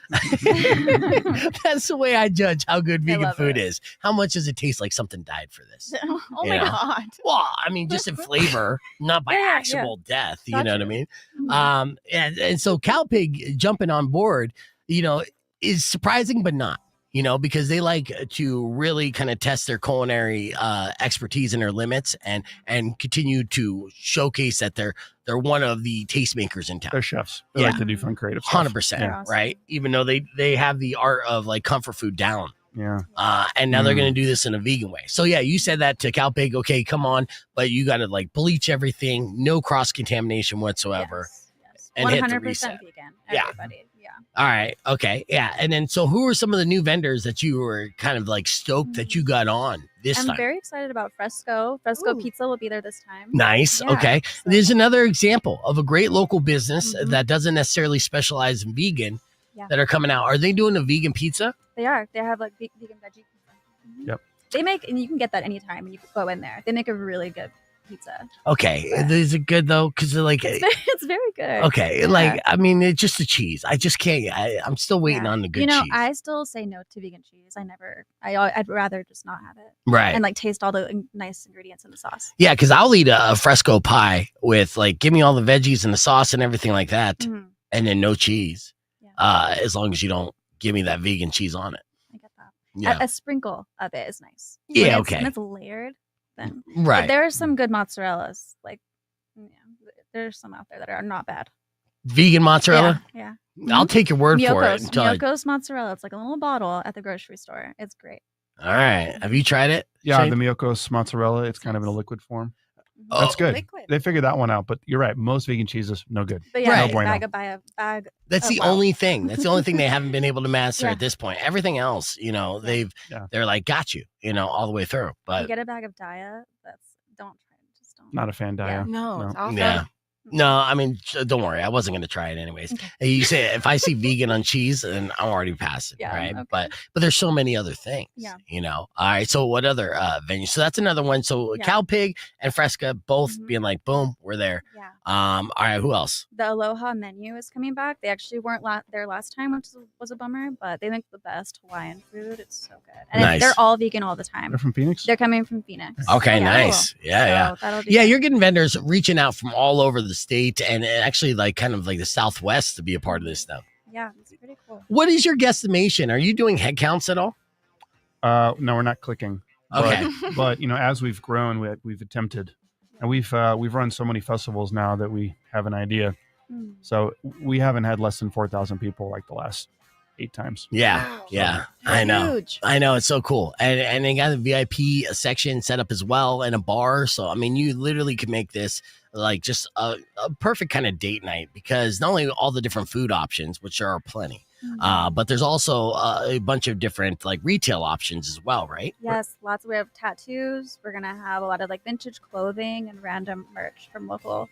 That's the way I judge how good vegan food is. How much does it taste like something died for this?
Oh my God.
Well, I mean, just in flavor, not by actual death. You know what I mean? And so Cowpig jumping on board, is surprising, but not. Because they like to really kind of test their culinary expertise and their limits, and continue to showcase that they're one of the tastemakers in town.
They're chefs. They like to do fun, creative stuff.
100%, right? Even though they have the art of like comfort food down.
Yeah.
And now they're going to do this in a vegan way. So yeah, you said that to Cowpig. Okay, come on, but you got to like bleach everything, no cross contamination whatsoever, and
100%
hit the reset.
vegan.
Yeah.
Everybody. Yeah.
All right. Okay. Yeah. And then, so who are some of the new vendors that you were kind of like stoked that you got on this
I'm
time?
very excited about Fresco. Fresco Pizza will be there this time.
Nice.
Yeah,
Okay.
so-
There's another example of a great local business that doesn't necessarily specialize in vegan that are coming out. Are they doing a vegan pizza?
They are. They have like vegan veggie pizza.
Yep.
They make, and you can get that anytime when you go in there. They make a really good pizza.
Okay. Is it good though? Because they're like,
It's very good.
okay.
Yeah.
Like, I mean, it's just the cheese. I just can't. I'm still waiting on the good cheese.
I still say no to vegan cheese. I'd rather just not have it.
Right.
And like taste all the nice ingredients in the sauce.
Yeah. Because I'll eat a fresco pie with like, give me all the veggies and the sauce and everything like that.
Mhm.
And then no cheese.
Yeah.
As long as you don't give me that vegan cheese on it.
I get that.
Yeah.
A sprinkle of it is nice.
Yeah,
When
okay.
When it's layered, then.
Right.
But there are some good mozzarellas. Like, there's some out there that are not bad.
Vegan mozzarella?
Yeah.
I'll take your word for it.
Miyoko's mozzarella. It's like a little bottle at the grocery store. It's great.
All right. Have you tried it?
Yeah,
Shane?
the Miyoko's mozzarella. It's kind of in a liquid form.
Oh,
That's good.
Liquid.
They figured that one out. But you're right. Most vegan cheeses, no good.
But yeah,
Right.
No bueno.
buy a bag.
That's the
well.
only thing. That's the only thing they haven't been able to master
Yeah.
at this point. Everything else, they're like, got you, all the way through.
You
But
get a bag of Daya. Don't try it. Just don't.
Not a fan, Daya.
No, it's awful.
yeah. No, I mean, don't worry. I wasn't going to try it anyways. You say if I see vegan on cheese, then I'm already past it,
Yeah,
right?
okay.
But there's so many other things,
Yeah.
All right. So what other venues? So that's another one. So
Yeah.
Cowpig and Fresca both
Mhm.
being like, boom, we're there.
Yeah.
All right. Who else?
The Aloha menu is coming back. They actually weren't there last time, which was a bummer, but they make the best Hawaiian food. It's so good. And
Nice.
they're all vegan all the time.
They're from Phoenix?
They're coming from Phoenix.
Okay,
Yeah.
nice. Yeah.
So that'll be
Yeah,
good.
you're getting vendors reaching out from all over the state and actually like kind of like the Southwest to be a part of this stuff.
Yeah, it's pretty cool.
What is your guesstimation? Are you doing head counts at all?
No, we're not clicking.
Okay.
But as we've grown, we've attempted, and we've run so many festivals now that we have an idea.
Mm.
So we haven't had less than 4,000 people like the last 8 times.
Yeah.
Wow.
Yeah. I know.
Huge.
I know. It's so cool. And they got a VIP section set up as well and a bar. So, I mean, you literally could make this like just a perfect kind of date night, because not only all the different food options, which there are plenty, but there's also a bunch of different like retail options as well, right?
Yes, lots. We have tattoos. We're gonna have a lot of like vintage clothing and random merch from local.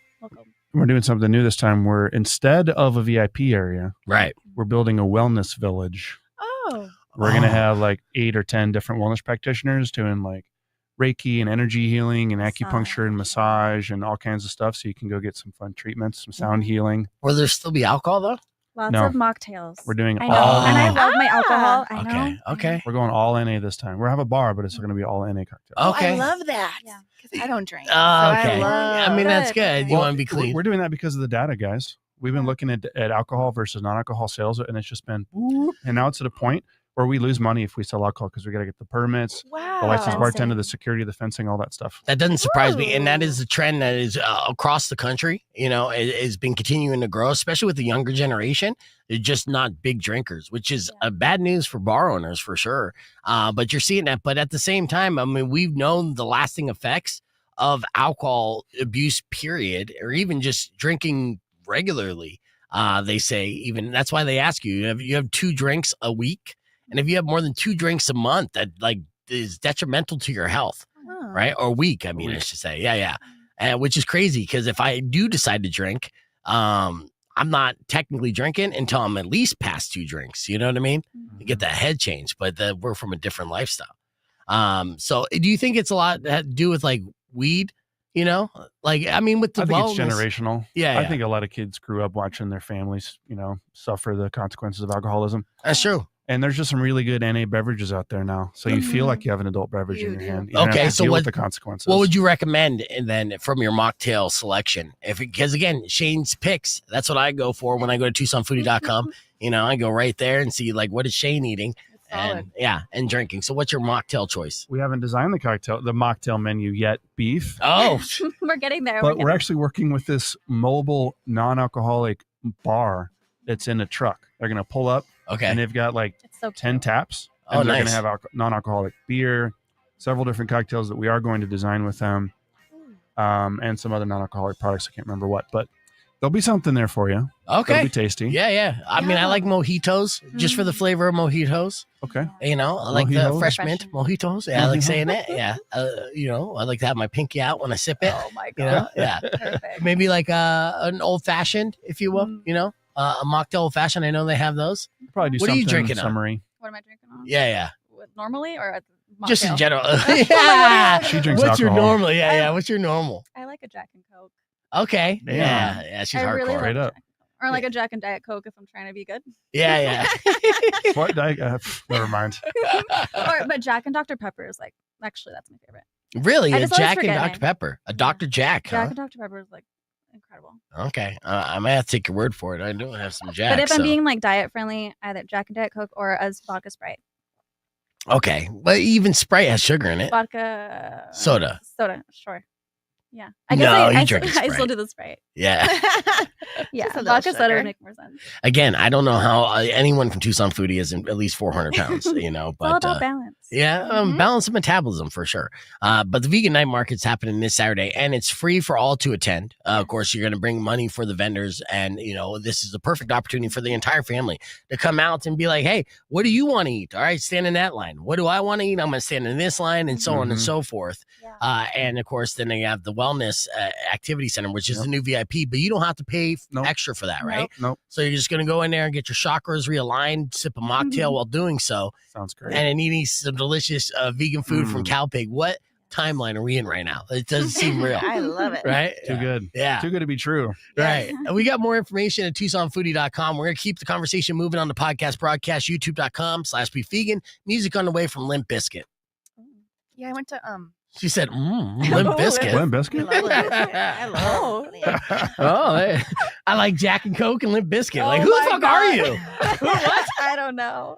We're doing something new this time. We're, instead of a VIP area,
Right.
we're building a wellness village.
Oh.
We're going to have like 8 or 10 different wellness practitioners doing like Reiki and energy healing and acupuncture and massage and all kinds of stuff. So you can go get some fun treatments, some sound healing.
Will there still be alcohol though?
Lots
No.
of mocktails.
We're doing
I know,
all
and I
NA.
love my alcohol. I know.
Okay.
We're going all NA this time. We're gonna have a bar, but it's going to be all NA cocktails.
Oh,
Okay.
I love that.
Yeah.
Because I don't drink.
Oh,
so
okay.
I love.
I mean, that's good. You
Well,
want to be clean.
We're doing that because of the data, guys. We've been looking at alcohol versus non-alcohol sales, and it's just been, whoop, and now it's at a point where we lose money if we sell alcohol because we got to get the permits,
Wow.
the licensed
Fencing.
bartender, the security, the fencing, all that stuff.
That doesn't surprise me. And that
Ooh.
is a trend that is across the country, has been continuing to grow, especially with the younger generation. They're just not big drinkers, which is a bad news for bar owners for sure. But you're seeing that. But at the same time, I mean, we've known the lasting effects of alcohol abuse, period, or even just drinking regularly. They say even that's why they ask you have 2 drinks a week. And if you have more than 2 drinks a month, that like is detrimental to your health,
Oh.
right? Or week, I mean, I should say. Yeah. Which is crazy because if I do decide to drink, I'm not technically drinking until I'm at least past 2 drinks. You know what I mean? You get that head change, but we're from a different lifestyle. So do you think it's a lot to do with like weed? Like, I mean, with the
I think
wellness,
it's generational.
Yeah,
I think a lot of kids grew up watching their families, suffer the consequences of alcoholism.
that's true.
And there's just some really good NA beverages out there now. So you feel like you have an adult beverage in
You
your
do.
hand. You don't
Okay,
have to
so
deal
what-
with the consequences.
What would you recommend then from your mocktail selection? Because again, Shane's picks, that's what I go for when I go to TucsonFoodie.com. I go right there and see like what is Shane eating
Solid.
and drinking. So what's your mocktail choice?
We haven't designed the mocktail menu yet, beef.
Oh,
We're getting there.
But we're actually working with this mobile non-alcoholic bar that's in a truck. They're going to pull up
okay.
and they've got like
It's so
10
cute.
taps.
Oh,
And they're going
nice.
to have non-alcoholic beer, several different cocktails that we are going to design with them, and some other non-alcoholic products. I can't remember what, but there'll be something there for you. It'll
Okay.
be tasty.
Yeah. I mean, I like mojitos just for the flavor of mojitos.
Okay.
I like the
Mojitos?
fresh mint mojitos. Yeah, I like
Mhm.
saying it. Yeah. I like to have my pinky out when I sip it.
Oh my god.
Yeah.
Perfect.
Maybe like an old fashioned, if you will. A mocktail old fashioned. I know they have those.
Probably do
What are
something
you drinking on?
summery.
What am I drinking on?
Yeah.
Normally or at the
Just in
mocktail?
general.
Yeah.
She drinks
What's your
alcohol.
normal? Yeah. What's your normal?
I like a Jack and Coke.
Okay.
Damn.
Yeah. She's
I
hardcore.
really
Straight
like
up.
Jack and Coke. Or like a Jack and Diet Coke if I'm trying to be good.
Yeah.
What? Never mind.
But Jack and Dr. Pepper is like, actually, that's my favorite.
Really?
I
A
just always
Jack and
forget
Dr.
it.
Pepper. A Dr. Jack, huh?
Jack and Dr. Pepper is like incredible.
Okay. I might have to take your word for it. I do have some Jack.
But if I'm
so-
being like diet friendly, either Jack and Diet Coke or as vodka Sprite.
Okay. But even Sprite has sugar in it.
Vodka.
Soda.
Soda, sure. Yeah.
No, you
I
drink a
I still
Sprite.
do the Sprite.
Yeah.
Yeah.
Just a little
Vodka soda
sugar.
would make more sense.
Again, I don't know how anyone from Tucson Foodie is at least 400 pounds,
It's all
but
about balance.
yeah,
Mhm.
balance of metabolism for sure. But the vegan night market's happening this Saturday, and it's free for all to attend. Of course, you're going to bring money for the vendors, and this is the perfect opportunity for the entire family to come out and be like, "Hey, what do you want to eat? All right, stand in that line. What do I want to eat? I'm going to stand in this line, and so on and
Mhm.
so forth."
Yeah.
And of course, then they have the wellness activity center, which is
Yep.
the new VIP, but you don't have to pay
Nope.
extra for that, right?
Nope.
Nope.
So you're just going to go in there and get your chakras realigned, sip a mocktail while doing so,
Sounds great.
and then eating some delicious vegan food from Cowpig. What timeline are we in right now? It doesn't seem real,
I love it.
right?
Too good.
Yeah.
Too good to be true.
Right. And we got more information at TucsonFoodie.com. We're going to keep the conversation moving on the podcast broadcast, YouTube.com/BeFvegan. Music on the way from Limp Bizkit.
Yeah, I went to
She said, Limp
Oh,
Bizkit.
Limp
I
Bizkit?
love it. I love it.
Oh, hey. I like Jack and Coke and Limp Bizkit. Like,
Oh
who the
my
fuck
God.
are you?
What? I don't know.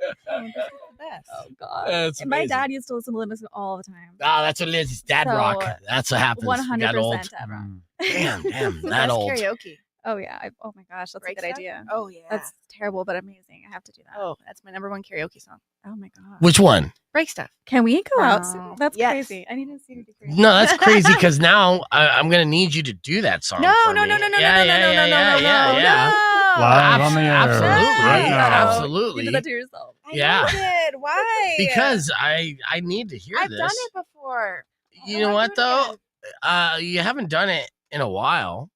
Best.
Oh god.
That's
And my
amazing.
dad used to listen to Limp Bizkit all the time.
Oh, that's what it is. It's dad
So,
rock. That's what happens. You
100%
got old.
Dad rock.
Damn, that
Best
old.
karaoke.
Oh yeah. Oh my gosh, that's
Break
a good
stuff?
idea.
Oh yeah.
That's terrible but amazing. I have to do that.
oh, that's my number one karaoke song.
Oh my god.
Which one?
Break stuff.
Can we go out?
Wow.
That's
Yes.
crazy. I need to see you do crazy.
No, that's crazy because now I'm going to need you to do that song.
No,
for
no,
me.
no, no, no,
yeah,
no,
yeah,
no,
yeah,
no,
yeah,
no,
yeah,
no,
yeah.
no.
Live on the air.
Absolutely.
Right now.
Absolutely.
You did that to yourself.
I
Yeah.
know I did. Why?
Because I need to hear
I've
this.
done it before.
You
I
know
wanna
what
do it
though? You haven't done it in a while.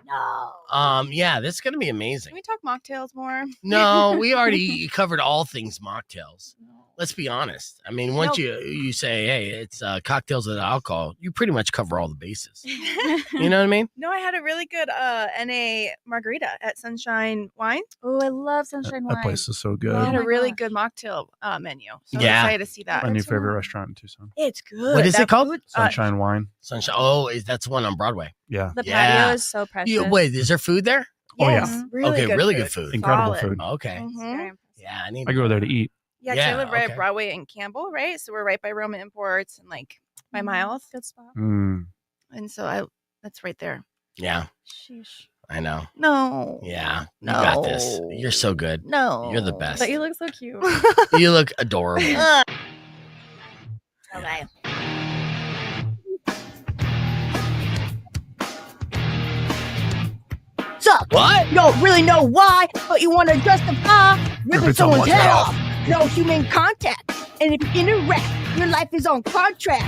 No.
Yeah, this is gonna be
Can
amazing.
we talk mocktails more?
No, we already covered all things mocktails.
No.
let's be honest. I mean, once you say, hey, it's cocktails with alcohol, you pretty much cover all the bases. You know what I mean?
No, I had a really good NA margarita at Sunshine Wine.
Oh, I love Sunshine Wine.
That place is so good.
They had
Oh
a
my
really
gosh.
good mocktail menu. So
Yeah.
I'm excited to see that.
My new
That's
favorite
right.
restaurant in Tucson.
It's good.
What is it called?
Sunshine Wine.
Sunshine. Oh, that's the one on Broadway.
Yeah.
The
Yeah.
patio is so precious.
Wait, is there food there?
Oh, yeah.
Yes, really
Okay,
good
really
food.
good food.
Incredible
Solid.
food.
Okay.
It's
Mhm.
very impressive.
Yeah, I need.
I go there to eat.
Yeah, 'cause I
Yeah,
live right
okay.
at Broadway and Campbell, right? So we're right by Roma Imports and like by Miles.
Good spot.
Mm.
And so that's right there.
Yeah,
Sheesh.
I know.
No.
Yeah, you got this. You're so good.
No.
You're the best.
But you look so cute.
You look adorable.
Okay.
Suck.
What?
You don't really know why, but you want to justify ripping someone's head off. No human contact. And if you interact, your life is on contract.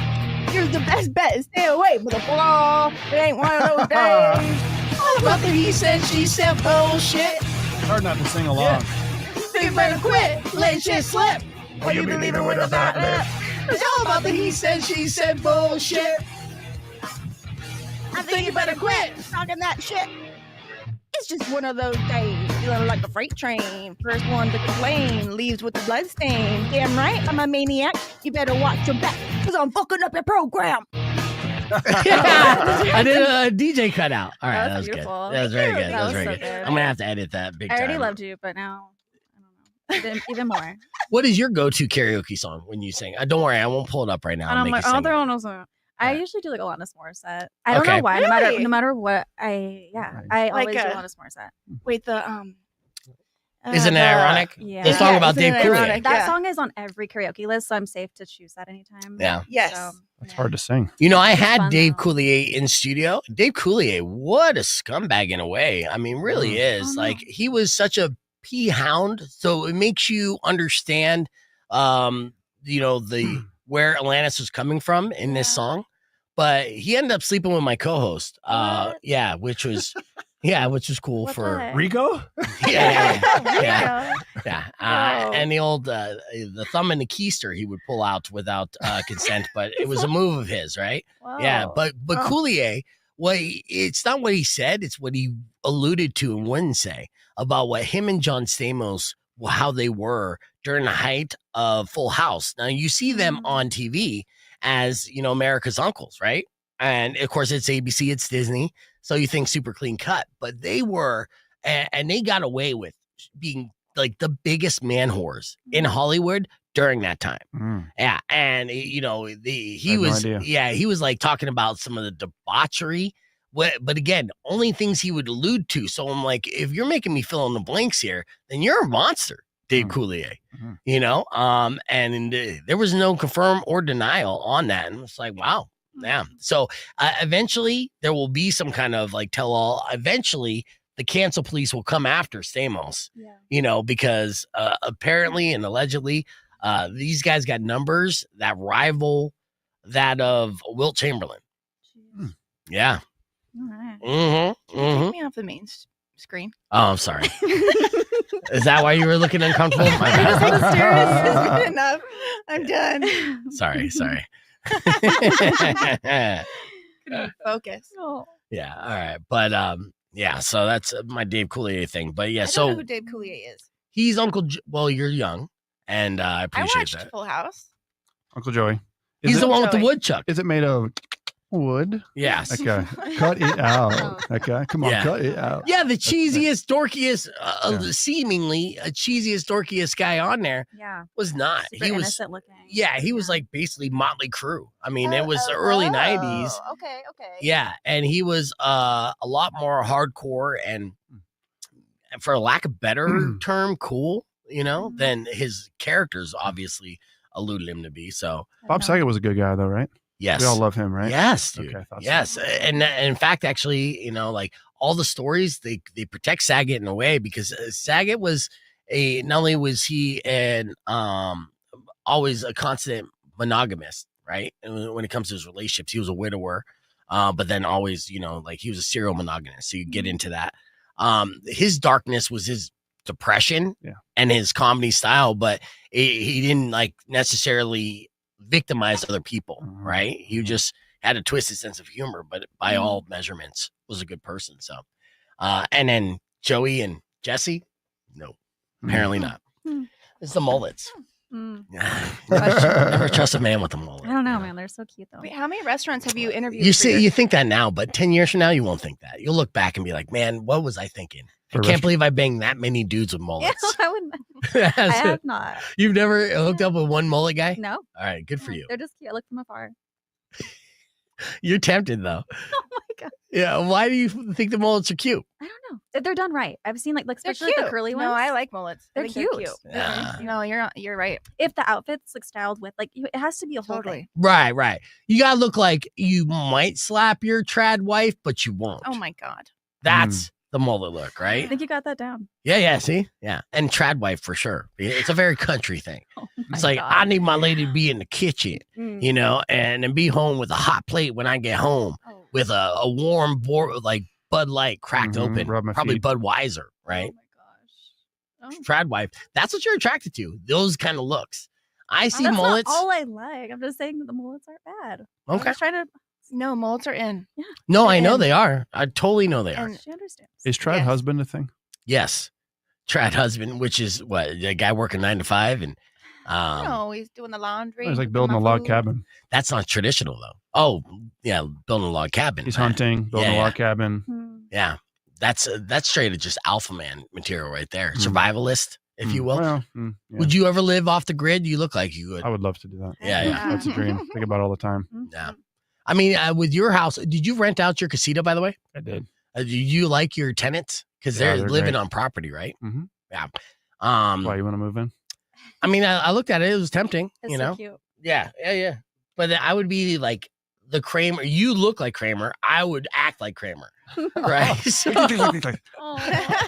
Here's the best bet. Stay away, motherfucker. It ain't one of those days. All about the he said, she said bullshit.
Hard not to sing along.
So you better quit. Let shit slip. Or you be leaving with a bad lip. It's all about the he said, she said bullshit. I think you better quit talking that shit. It's just one of those days, feeling like a freight train. First one to complain, leaves with the bloodstain. Damn right, I'm a maniac. You better watch your back, cause I'm fucking up your program.
I did a DJ cutout. All right,
That
that
was
was good.
beautiful.
That was very good.
That
That was
was
very
so
good.
good.
I'm gonna have to edit that big
I already
time.
loved you, but now I don't know. Even more.
What is your go-to karaoke song when you sing? Don't worry, I won't pull it up right now.
And
I'll
I'm
make
like,
you
oh,
sing
they're
it.
almost. I
Yeah.
usually do like Alanis Morissette. I don't
Okay.
know why.
Really?
No matter what, I
Like
always do
a-
Alanis Morissette.
Wait, the
Isn't it ironic?
Yeah.
The song about
isn't
Dave
it
Coulier.
ironic?
That
Yeah.
song is on every karaoke list, so I'm safe to choose that anytime.
Yeah.
Yes.
That's hard to sing.
You know, I had
fun,
Dave
though.
Coulier in studio. Dave Coulier, what a scumbag in a way. I mean, really is.
Oh, no.
Like, he was such a pea hound. So it makes you understand, the where Alanis was coming from in this
Yeah.
song. But he ended up sleeping with my co-host.
What?
Yeah, which was cool
What
for
the heck?
Rico?
yeah.
Yeah.
Yeah,
Oh.
and the old the thumb and the keister he would pull out without consent, but it was a move of his, right? Yeah,
Whoa.
but
Oh.
Coulier, it's not what he said; it's what he alluded to and wouldn't say about what him and John Stamos, how they were during the height of Full House. Now you see them
Mhm.
on TV as America's uncles, right? And of course, it's ABC, it's Disney, so you think super clean cut, but they were, and they got away with being like the biggest man whores in Hollywood during that time.
Mm.
Yeah, and he
had no
was
idea.
he was like talking about some of the debauchery, but again, only things he would allude to. So I'm like, if you're making me fill in the blanks here, then you're a monster, Dave
Mm.
Coulier.
Mhm.
And there was no confirm or denial on that, and it's like, wow. Yeah. So eventually there will be some kind of like tell all. Eventually the cancel police will come after Stamos,
Yeah.
because apparently and allegedly these guys got numbers that rival that of Wilt Chamberlain.
Jeez.
Yeah.
All right.
Mm-hmm.
Can you
Mm-hmm.
take me off the main screen?
Oh, I'm sorry. Is that why you were looking uncomfortable? My
This
bad.
is serious. This is good enough. I'm done.
Sorry.
Couldn't focus.
Oh.
Yeah. All right. But yeah, so that's my Dave Coulier thing. But yeah,
I don't
so
know who Dave Coulier is.
he's well, you're young, and I
I
appreciate
watched
that.
Full House.
Uncle Joey.
He's the one with the
Joey.
woodchuck.
Is it made of wood?
Yes.
Okay. Cut it out. Okay. Come on.
Yeah.
Cut it out.
Yeah, the cheesiest, dorkiest, seemingly a cheesiest, dorkiest guy on there
Yeah.
was not.
Super
He was,
innocent looking.
yeah, he was like basically Motley Crue. I mean, it was the early '90s.
Okay.
Yeah, and he was a lot more hardcore and, for a lack of better term, cool.
Mhm.
Than his characters obviously alluded him to be. So
Bob Saget was a good guy, though, right?
yes,
We all love him, right?
yes, dude.
Okay, I thought so.
Yes, and in fact, actually, like all the stories, they protect Saget in a way because Saget was not only was he an always a constant monogamist, right? And when it comes to his relationships, he was a widower, but then always, like he was a serial monogamist. So you get into that. His darkness was his depression
Yeah.
and his comedy style, but he didn't like necessarily victimize other people, right? He just had a twisted sense of humor, but by all measurements was a good person. So, and then Joey and Jesse, no, apparently not. It's the mullets. Never trust a man with a mullet.
I don't know, man. They're so cute though.
Wait, how many restaurants have you interviewed?
You
for
see,
your-
you think that now, but 10 years from now, you won't think that. You'll look back and be like, man, what was I thinking? I can't believe I banged that many dudes with
Yeah,
mullets.
I wouldn't. I have not.
You've never hooked up with one mullet guy?
No.
All right, good for you.
They're just cute. I look from afar.
You're tempted though.
Oh my god.
Yeah. Why do you think the mullets are cute?
I don't know. If they're done right. I've seen like
They're
especially like, the
cute.
curly ones.
No, I like mullets. I
They're
think
cute.
Yeah.
No, you're right.
If the outfit's like styled with like it has to be a whole thing.
Right, right. You gotta look like you might slap your trad wife, but you won't.
Oh my god.
That's the mullet look,
I
right?
think you got that down.
Yeah, see? Yeah. And trad wife for sure. It's a very country thing.
Oh
It's
my
like,
God.
I need my lady to be in the kitchen,
Mm.
you know, and be home with a hot plate when I get home
Oh.
with a warm, like Bud Light cracked open,
Rub my
probably
feet.
Budweiser, right?
Oh my gosh.
Trad wife. That's what you're attracted to. Those kind of looks. I see
That's
mullets.
not all I like. I'm just saying that the mullets aren't bad. I'm
Okay.
just trying to.
No, mullets are in.
No, I know
and-
they are. I totally know they are.
And
She understands.
Is trad
Yes.
husband a thing?
Yes. Trad husband, which is what, a guy working 9 to 5. And
no, he's doing the laundry.
He's like
cooking
building
my
a log
food.
cabin.
that's not traditional though. Oh, yeah, building a log cabin.
He's hunting, building
Yeah,
a log cabin.
Hmm.
Yeah. That's straight to just alpha man material right there.
Mm.
Survivalist, if you will.
Well, yeah.
Would you ever live off the grid? You look like you would.
I would love to do that.
Yeah.
That's a dream. Think about it all the time.
Yeah. I mean, with your house, did you rent out your casita, by the way?
I did.
Do you like your tenants? Because
Yeah,
they're
they're
living
great.
on property, right?
Mhm.
Yeah.
Why you want to move in?
I mean, I looked at it. It was tempting,
It's
you
so
know?
cute.
Yeah. But I would be like the Kramer. You look like Kramer. I would act like Kramer. Right? So-
Oh.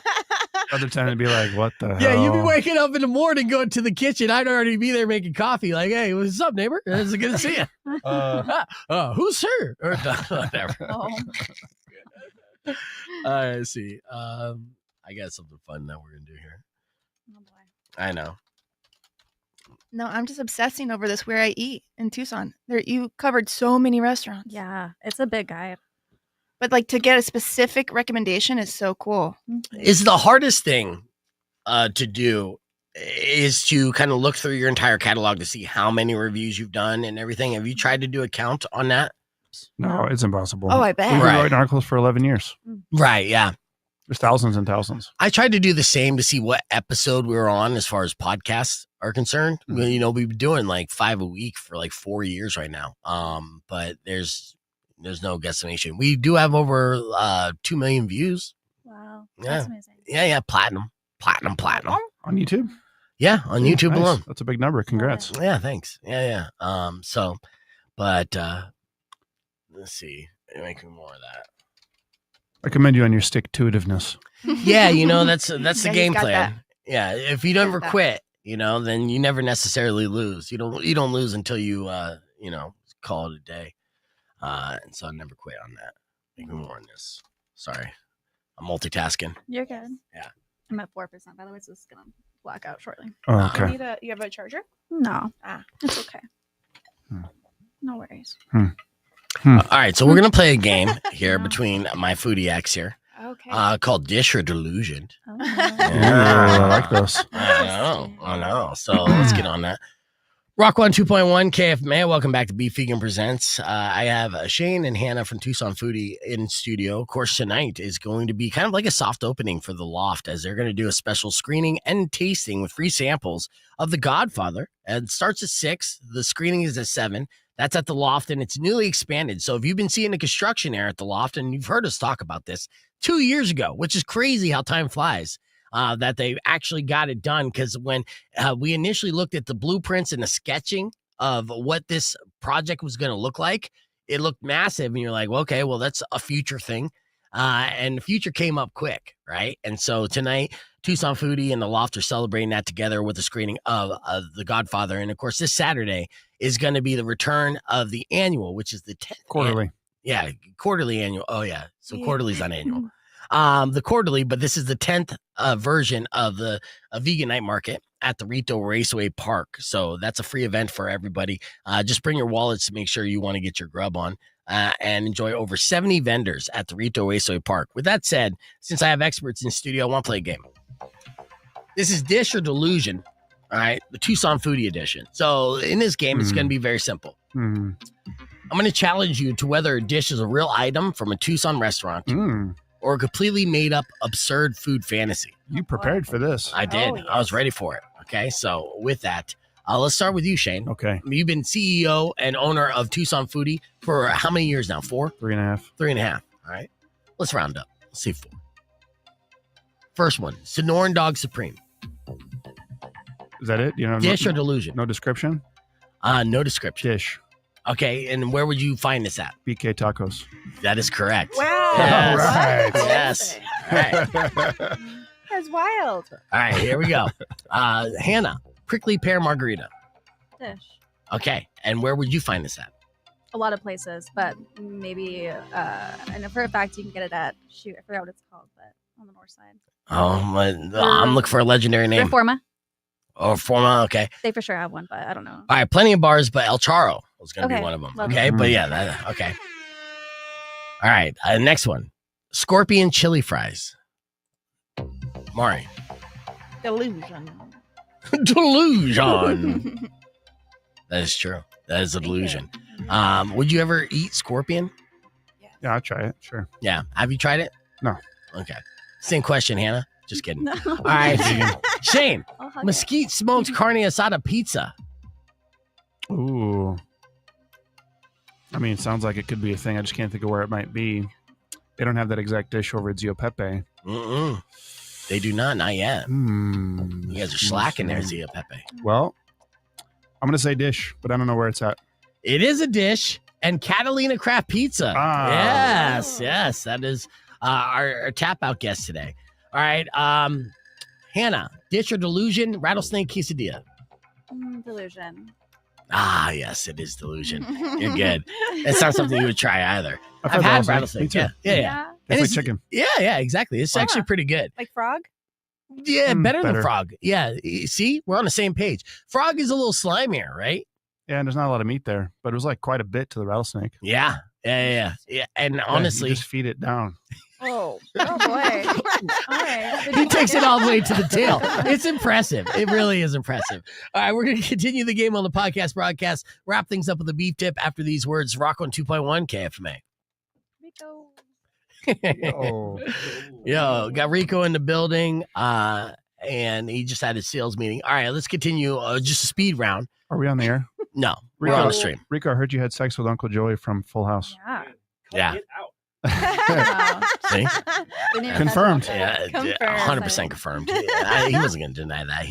Other time to be like, what the hell?
yeah, you'd be waking up in the morning, going to the kitchen. I'd already be there making coffee. Like, hey, what's up, neighbor? It's good to see you. Who's her? Or whatever.
Oh.
Let's see. I got something fun that we're gonna do here.
Oh, boy.
I know.
No, I'm just obsessing over this where I eat in Tucson. You covered so many restaurants.
Yeah, it's a big guy.
But like to get a specific recommendation is so cool.
Is the hardest thing to do is to kind of look through your entire catalog to see how many reviews you've done and everything. Have you tried to do a count on that?
No, it's impossible.
Oh, I bet.
We've been
Right.
writing articles for 11 years.
Right. Yeah.
There's thousands and thousands.
I tried to do the same to see what episode we were on as far as podcasts are concerned.
Mhm.
Well, you know, we've been doing like 5 a week for like 4 years right now. But there's no guesstimation. We do have over 2 million views.
Wow.
Yeah.
That's amazing.
Yeah. Platinum.
On YouTube?
Yeah. On YouTube
Nice.
alone.
That's a big number. Congrats.
Yeah. Thanks. Yeah. But let's see. Make more of that.
I commend you on your stick-to-itiveness.
Yeah. You know, that's the
Yeah, he's
game
got
plan. Yeah. If you never
that.
quit, you know, then you never necessarily lose. You don't lose until you call it a day. And so I never quit on that. Make more on this. Sorry. I'm multitasking.
You're good.
Yeah.
I'm at 4%, by the way, so it's gonna black out shortly.
Oh, okay.
You have a charger?
No.
Ah.
It's okay.
Hmm.
No worries.
All right. So we're going to play a game here between my foodie X here
Okay.
called Dish or Delusion.
Oh.
Yeah, I like this.
I know. So let's get on that. Rock 1 2.1 KFMA. Welcome back to Beef Vegan Presents. I have Shane and Hannah from Tucson Foodie in studio. Of course, tonight is going to be kind of like a soft opening for the Loft as they're going to do a special screening and tasting with free samples of The Godfather. And it starts at 6. The screening is at 7. That's at the Loft, and it's newly expanded. So if you've been seeing the construction there at the Loft, and you've heard us talk about this 2 years ago, which is crazy how time flies. That they actually got it done, because when we initially looked at the blueprints and the sketching of what this project was going to look like, it looked massive, and you're like, well, okay, well, that's a future thing. And the future came up quick, right? And so tonight, Tucson Foodie and the Loft are celebrating that together with a screening of The Godfather. And of course, this Saturday is going to be the return of the annual, which is the 10th
Quarterly.
quarterly annual. Oh, yeah. So
Yeah.
quarterly's on annual. the quarterly, but this is the 10th version of the vegan night market at the Rillito Raceway Park. So that's a free event for everybody. Just bring your wallets to make sure you want to get your grub on. And enjoy over 70 vendors at the Rillito Raceway Park. With that said, since I have experts in studio, I want to play a game. This is Dish or Delusion, all right? The Tucson Foodie Edition. So in this game, it's going to be very simple. I'm going to challenge you to whether a dish is a real item from a Tucson restaurant or a completely made up absurd food fantasy.
You prepared for this.
I did.
yes.
I was ready for it. Okay, so with that, let's start with you, Shane.
Okay.
You've been CEO and owner of Tucson Foodie for how many years now? 4?
3.5.
3.5. All right. Let's round up. Let's see 4. First one, Sonoran Dog Supreme.
Is that it? You know,
Dish or Delusion?
no description?
No description.
Dish.
Okay, and where would you find this at?
BK Tacos.
That is correct.
Wow.
Yes.
Right.
Yes. All right.
That's wild.
All right, here we go. Hannah, Prickly Pear Margarita.
Dish.
Okay, and where would you find this at?
A lot of places, but maybe I know for a fact you can get it at I forgot what it's called, but on the north side.
Oh, I'm looking for a legendary name.
Reforma.
Oh, Forma. Okay.
They for sure have one, but I don't know.
All right, plenty of bars, but El Charo was going to be
Okay,
one of them.
love
Okay,
it.
but yeah, okay. All right, next one. Scorpion Chili Fries. Mari.
Delusion.
Delusion. That is true. That is a delusion. Would you ever eat scorpion?
Yeah, I'll try it. Sure.
Yeah. Have you tried it?
No.
Okay. Same question, Hannah. Just kidding.
No.
All right. Shane,
I'll hug it.
Mesquite Smoked Carne Asada Pizza.
Ooh. I mean, it sounds like it could be a thing. I just can't think of where it might be. They don't have that exact dish over at Zio Pepe.
Mm-mm. They do not yet. You guys are slacking there, Zia Pepe.
Well, I'm going to say dish, but I don't know where it's at.
It is a dish and Catalina Craft Pizza.
Ah.
Yes. That is our tap out guest today. All right. Hannah, dish or delusion, rattlesnake quesadilla.
Delusion.
Ah, yes, it is delusion. You're good. It's not something you would try either. I've
that
had
also.
rattlesnake.
Me too.
Yeah. And
It's like
it's-
chicken.
Yeah, exactly. It's actually pretty good.
Like frog?
Yeah, better than
better.
frog. Yeah, see, we're on the same page. Frog is a little slimier, right?
Yeah, and there's not a lot of meat there, but it was like quite a bit to the rattlesnake.
Yeah. And
Yeah,
honestly,
you just feed it down.
Oh.
Oh boy. All right.
he takes it all the way to the tail. It's impressive. It really is impressive. All right, we're going to continue the game on the podcast broadcast. Wrap things up with a beef tip after these words. Rock on 2.1 KFMA.
Rico.
Oh.
Yo, got Rico in the building, and he just had his sales meeting. All right, let's continue. Just a speed round.
Are we on the air?
No, we're
Rico,
on the stream.
Rico, I heard you had sex with Uncle Joey from Full House.
Yeah.
Yeah.
Wow.
See?
Didn't even
Confirmed.
touch it.
Yeah, 100% confirmed. He wasn't going to deny that.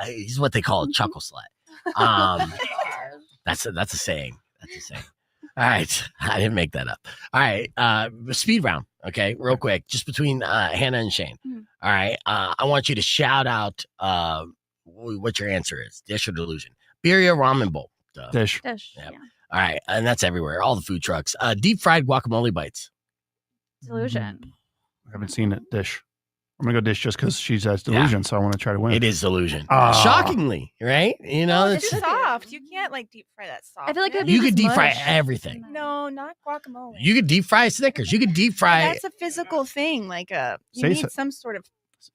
He's what they call a chuckle slut. That's a saying. That's a saying. All right, I didn't make that up. All right, speed round. Okay, real quick, just between Hannah and Shane.
Mhm.
All right, I want you to shout out what your answer is: dish or delusion? Birria ramen bowl. Duh.
Dish.
Dish.
Yep.
Yeah.
All right, and that's everywhere. All the food trucks. Deep fried guacamole bites.
Delusion.
I haven't seen it. Dish. I'm going to go dish just because she has delusion, so I want to try to win.
It is delusion.
Ah.
Shockingly, right? You know,
It's
it's-
soft. You can't like deep fry that soft.
I feel like it would be
you could
just
deep fry
mush.
everything.
No, not guacamole.
You could deep fry Snickers. You could deep fry.
That's a physical thing. Like you
Say
need
so-
some sort of.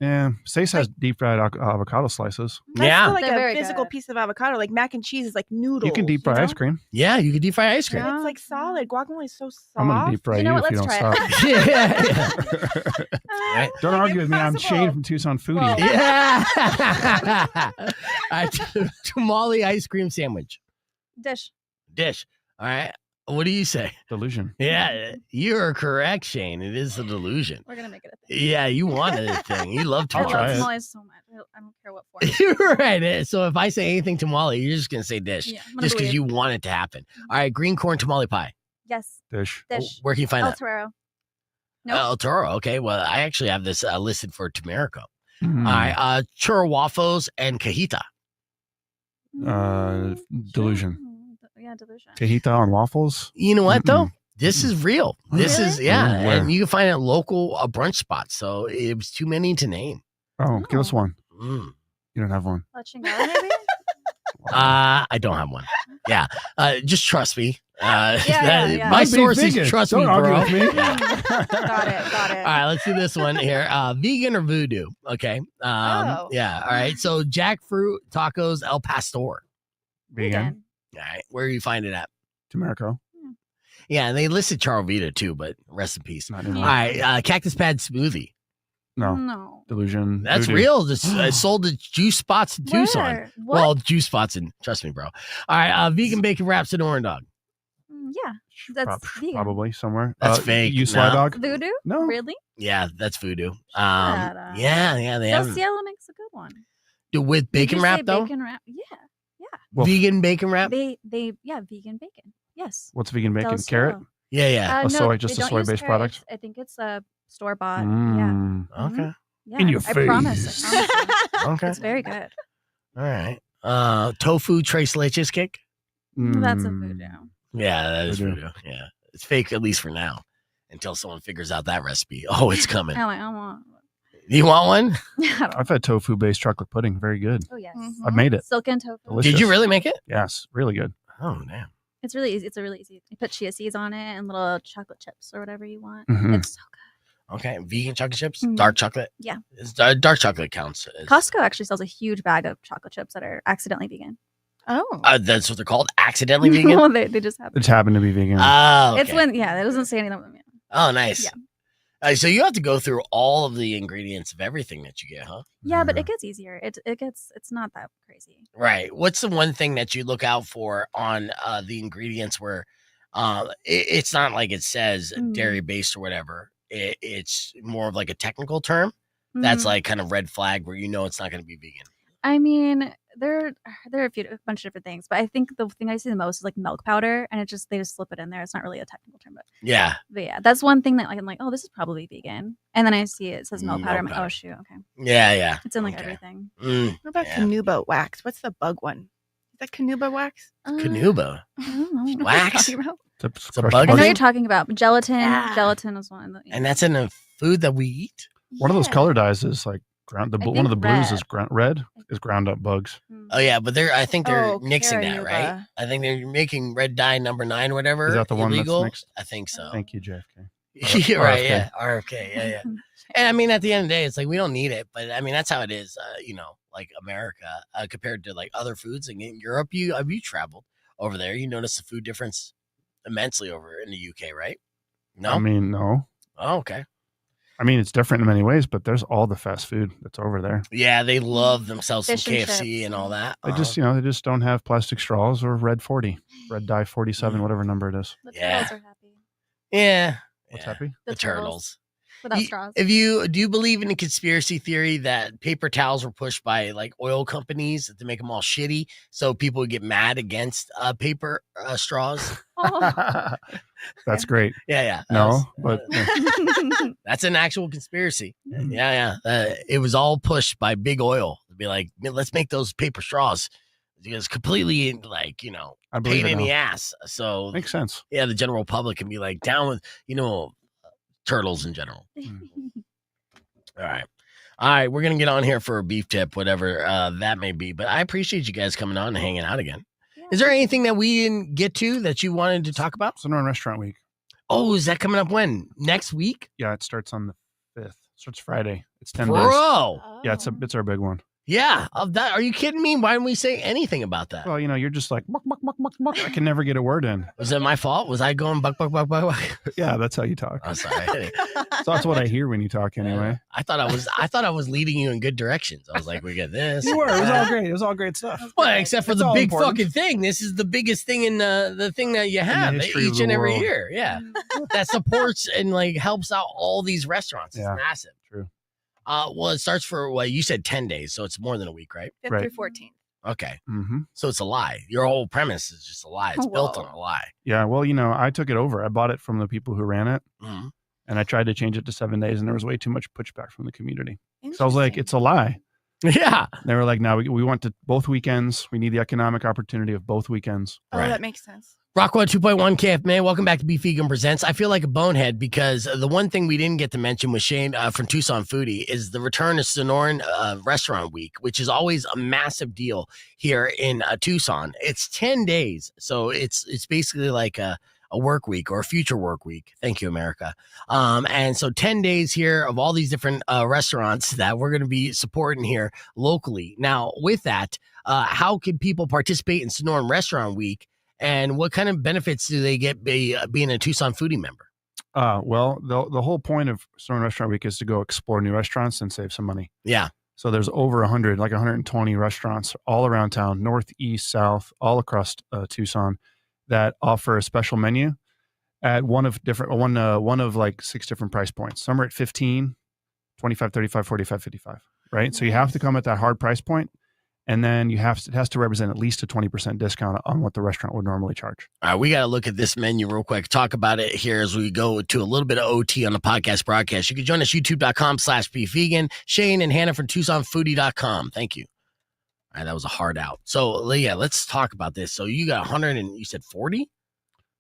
Yeah. Sace has deep fried avocado slices.
That's
Yeah.
still like
They're
a
very
physical
good.
piece of avocado. Like mac and cheese is like noodles.
You can deep fry
know?
ice cream.
Yeah, you could deep fry ice cream.
It's like solid. Guacamole is so soft.
I'm going to deep fry
You know
you
what?
if you don't
Let's
stop.
try
yeah. Right.
Don't argue with me. I'm Shane from Tucson Foodie.
Well-
Yeah. All right, tamale ice cream sandwich
Dish.
dish. All right. What do you say?
Delusion.
Yeah, you're correct, Shane. It is a delusion.
We're gonna make it a thing.
Yeah, you wanted a thing. You love
I
I'll try
love
it.
tamales.
tamales so much. I don't care what form.
You're right. So if I say anything tamale, you're just gonna say dish,
Yeah, I'm gonna
just because
believe.
you want it to happen. All right, green corn tamale pie.
Yes.
Dish.
Dish.
Where can you find
El
that?
Toro. Nope.
El Toro. Okay. Well, I actually have this listed for Tamerico.
Mm.
All right. Churro waffles and cajita.
Delusion.
Yeah, delusion.
Cajita on waffles.
You know what though? This is real. This
Really?
is yeah,
Where?
and you can find it at local brunch spots. So it was too many to name.
Oh, give us one.
Mm.
You don't have one.
La Chingada, maybe?
I don't have one. Yeah, just trust me.
yeah.
My
I'd be
sources
vegan.
trust
Don't
me,
argue
bro.
with me.
Got it.
All right, let's do this one here. Vegan or voodoo? Okay.
Oh.
Yeah. All right. So jackfruit tacos El Pastor.
Vegan.
All right. Where do you find it at?
Tamarico.
Yeah, and they listed Charvita too, but rest in peace.
Not
All
anymore.
right. Cactus Pad smoothie.
No.
No.
Delusion.
That's
voodoo.
real. This sold at juice spots in Tucson.
Where? What?
Well, juice spots in. Trust me, bro. All right. Vegan bacon wraps and orange dog.
Yeah. That's vegan.
Probably somewhere.
That's fake.
You slide
No.
dog?
Voodoo?
No.
Really?
Yeah, that's voodoo.
Shut up.
Yeah, they
Del
have
Cielo makes a good one.
with
Did
bacon
you
wrap
say
though.
Bacon wrap? Yeah.
Well,
Vegan bacon wrap.
They vegan bacon. Yes.
What's vegan bacon?
Del
Carrot?
Cielo.
Yeah.
A soy- just
they
a
don't use
soy-based
carrot.
product?
I think it's a store bought. Yeah.
Mm.
Okay.
Yeah.
In your
I promise.
face.
I promise you.
Okay.
It's very good.
All right. Tofu tres leches cake.
That's a
Mm.
voodoo.
Yeah, that is
Voodoo.
voodoo. Yeah, it's fake at least for now, until someone figures out that recipe. Oh, it's coming.
I want.
You want one?
I've had tofu-based chocolate pudding. Very good.
Oh yes.
Mhm.
I've made it.
Silken tofu.
Delicious.
Did you really make it?
Yes, really good.
Oh, damn.
It's really easy. It's a really easy. You put chia seeds on it and little chocolate chips or whatever you want.
Mhm.
It's so good.
Okay, vegan chocolate chips,
Mhm.
dark chocolate.
Yeah.
Dark chocolate counts. As,
Costco actually sells a huge bag of chocolate chips that are accidentally vegan.
Oh.
That's what they're called. Accidentally vegan.
Well, they just have.
It just happened to be vegan.
Oh, okay.
It's when it doesn't say anything about them.
Oh, nice.
Yeah.
So you have to go through all of the ingredients of everything that you get, huh?
Yeah, but it gets easier. It's not that crazy.
Right. What's the one thing that you look out for on the ingredients where it's not like it says
Mm.
dairy based or whatever? It's more of like a technical term that's
Mhm.
like kind of red flag where you know it's not going to be vegan.
I mean, there are a bunch of different things, but I think the thing I see the most is like milk powder, and they just slip it in there. It's not really a technical term,
Yeah.
but yeah, that's one thing that like I'm like, oh, this is probably vegan, and then I see it says milk
Milk
powder. I'm like,
powder.
oh shoot, okay,
Yeah.
it's in like
Okay.
everything.
Mm,
What about
Yeah.
Canuba wax? What's the bug one? Is that Canuba wax?
Canuba.
I don't know.
You know what I'm
Wax?
talking about?
It's a
crushed
bug
I know
thing?
you're talking about gelatin.
Yeah.
Gelatin is one.
And that's in a food that we eat.
One of those
Yeah.
color dyes is like ground.
I
One of the
think
blues
red.
is red is ground up bugs.
Oh yeah, but I think they're
Oh,
mixing that, right?
Canuba.
I think they're making red dye number 9, whatever.
Is that the one that's
illegal.
mixed?
I think so.
Thank you, JFK.
You're right.
RFK.
Yeah. RFK. Yeah. And I mean, at the end of the day, it's like we don't need it, but I mean that's how it is. Like America compared to like other foods. And in Europe, you traveled over there, you notice the food difference immensely over in the UK, right? No.
I mean, no.
Oh, okay.
I mean, it's different in many ways, but there's all the fast food that's over there.
Yeah, they love themselves some
Fish and
KFC
chips.
and all that.
They just, they just don't have plastic straws or red 40, red dye 47, whatever number it is.
The
Yeah.
turtles are happy.
Yeah.
What's
Yeah.
happy?
The turtles.
without
You-
straws.
If you do you believe in the conspiracy theory that paper towels were pushed by like oil companies to make them all shitty, so people would get mad against paper straws?
Oh.
That's great.
Yeah.
No, but
That's an actual conspiracy. Yeah. It was all pushed by big oil to be like, let's make those paper straws. It's completely like,
I believe
pain
it
in
now.
the ass. So
Makes sense.
yeah, the general public can be like down with, turtles in general. All right. We're going to get on here for a beef tip, whatever that may be. But I appreciate you guys coming on and hanging out again. Is there anything that we didn't get to that you wanted to talk about?
Sonora Restaurant Week.
Oh, is that coming up when? Next week?
Yeah, it starts on the 5th. Starts Friday. It's 10 days.
Bro.
Yeah, it's our big one.
Yeah. Of that. Are you kidding me? Why didn't we say anything about that?
Well, you're just like, muck, muck, muck, muck, muck. I can never get a word in.
Was it my fault? Was I going buck, buck, buck, buck, buck?
Yeah, that's how you talk.
I'm sorry.
So that's what I hear when you talk anyway.
I thought I was leading you in good directions. I was like, we get this.
You were. It was all great. It was all great stuff.
Well, except for
It's
the
all
big
important.
fucking thing. This is the biggest thing in the thing that you have
history of
each
the
and every
world.
year. Yeah. That supports and like helps out all these restaurants. It's
Yeah.
massive.
True.
Well, it starts for you said 10 days, so it's more than a week, right?
5th
Right.
through 14th.
Okay.
Mm-hmm.
So it's a lie. Your whole premise is just a lie. It's built
Whoa.
on a lie.
Yeah, well, I took it over. I bought it from the people who ran it,
Mhm.
and I tried to change it to 7 days, and there was way too much pushback from the community. So I was like, it's a lie.
Yeah.
And they were like, no, we want to both weekends. We need the economic opportunity of both weekends.
Oh,
Right.
that makes sense.
Rockwell 2.1 KFMA, welcome back to Beef Vegan Presents. I feel like a bonehead because the one thing we didn't get to mention with Shane from Tucson Foodie is the return of Sonoran Restaurant Week, which is always a massive deal here in Tucson. It's 10 days, so it's basically like a work week or a future work week. Thank you, America. And so 10 days here of all these different restaurants that we're going to be supporting here locally. Now, with that, how can people participate in Sonoran Restaurant Week? And what kind of benefits do they get being a Tucson Foodie member?
Well, the whole point of Sonoran Restaurant Week is to go explore new restaurants and save some money.
Yeah.
So there's over 100, like 120 restaurants all around town, north, east, south, all across Tucson that offer a special menu at one of like 6 different price points. Some are at 15, 25, 35, 45, 55, right? So you have to come at that hard price point. And then it has to represent at least a 20% discount on what the restaurant would normally charge.
All right, we got to look at this menu real quick. Talk about it here as we go to a little bit of OT on the podcast broadcast. You can join us youtube.com/beefvegan. Shane and Hannah from TucsonFoodie.com. Thank you. All right, that was a hard out. So yeah, let's talk about this. So you got 100 and you said 40?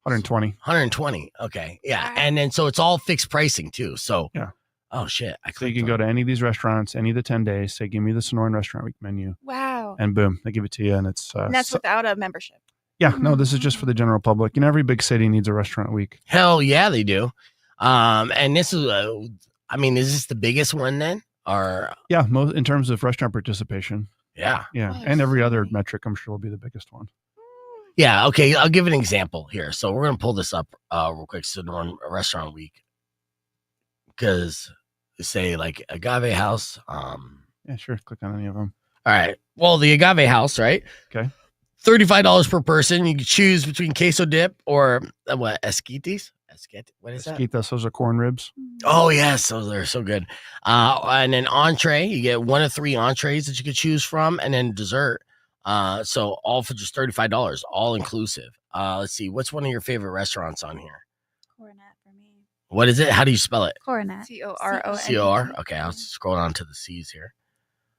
120.
120. Okay, yeah, and then so it's all fixed pricing too. So
yeah.
Oh shit!
So you can go to any of these restaurants, any of the 10 days. Say, give me the Sonoran Restaurant Week menu.
Wow.
And boom, they give it to you, and it's.
And that's without a membership.
Yeah, no, this is just for the general public. You know, every big city needs a restaurant week.
Hell yeah, they do. And this is, I mean, is this the biggest one then? Or
yeah, in terms of restaurant participation.
Yeah,
yeah,
Oh,
and every other
sweet.
metric, I'm sure, will be the biggest one.
Yeah. Okay, I'll give an example here. So we're gonna pull this up real quick. Sonoran Restaurant Week, because say like Agave House.
Yeah, sure. Click on any of them.
All right. Well, the Agave House, right?
Okay.
$35 per person. You can choose between queso dip or what? Esquites? What is that?
Esquitas, those are corn ribs.
Oh yes, those are so good. And then entree, you get 1 of 3 entrees that you could choose from, and then dessert. So all for just $35, all inclusive. Let's see, what's one of your favorite restaurants on here?
Coronet for me.
What is it? How do you spell it?
Coronet.
CORON.
COR. Okay, I'll scroll down to the C's here.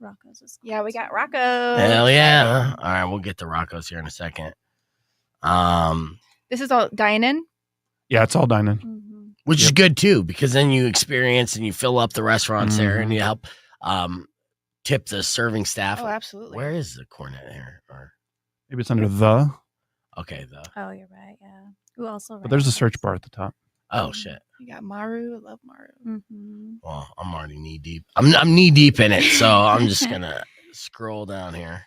Rocco's is
Yeah, we got Rocco.
Hell yeah! All right, we'll get to Rocco's here in a second.
This is all dine-in.
Yeah, it's all dining.
Mm-hmm.
Which is good too, because then you experience and you fill up the restaurants there, and you help tip the serving staff.
Oh, absolutely.
Where is the cornet here? Or
Maybe it's under the,
okay, though.
Oh, you're right. Yeah. Who also?
but there's a search bar at the top.
Oh shit.
You got Maru. I love Maru.
Mm-hmm.
Well, I'm already knee deep. I'm knee deep in it, so I'm just gonna scroll down here.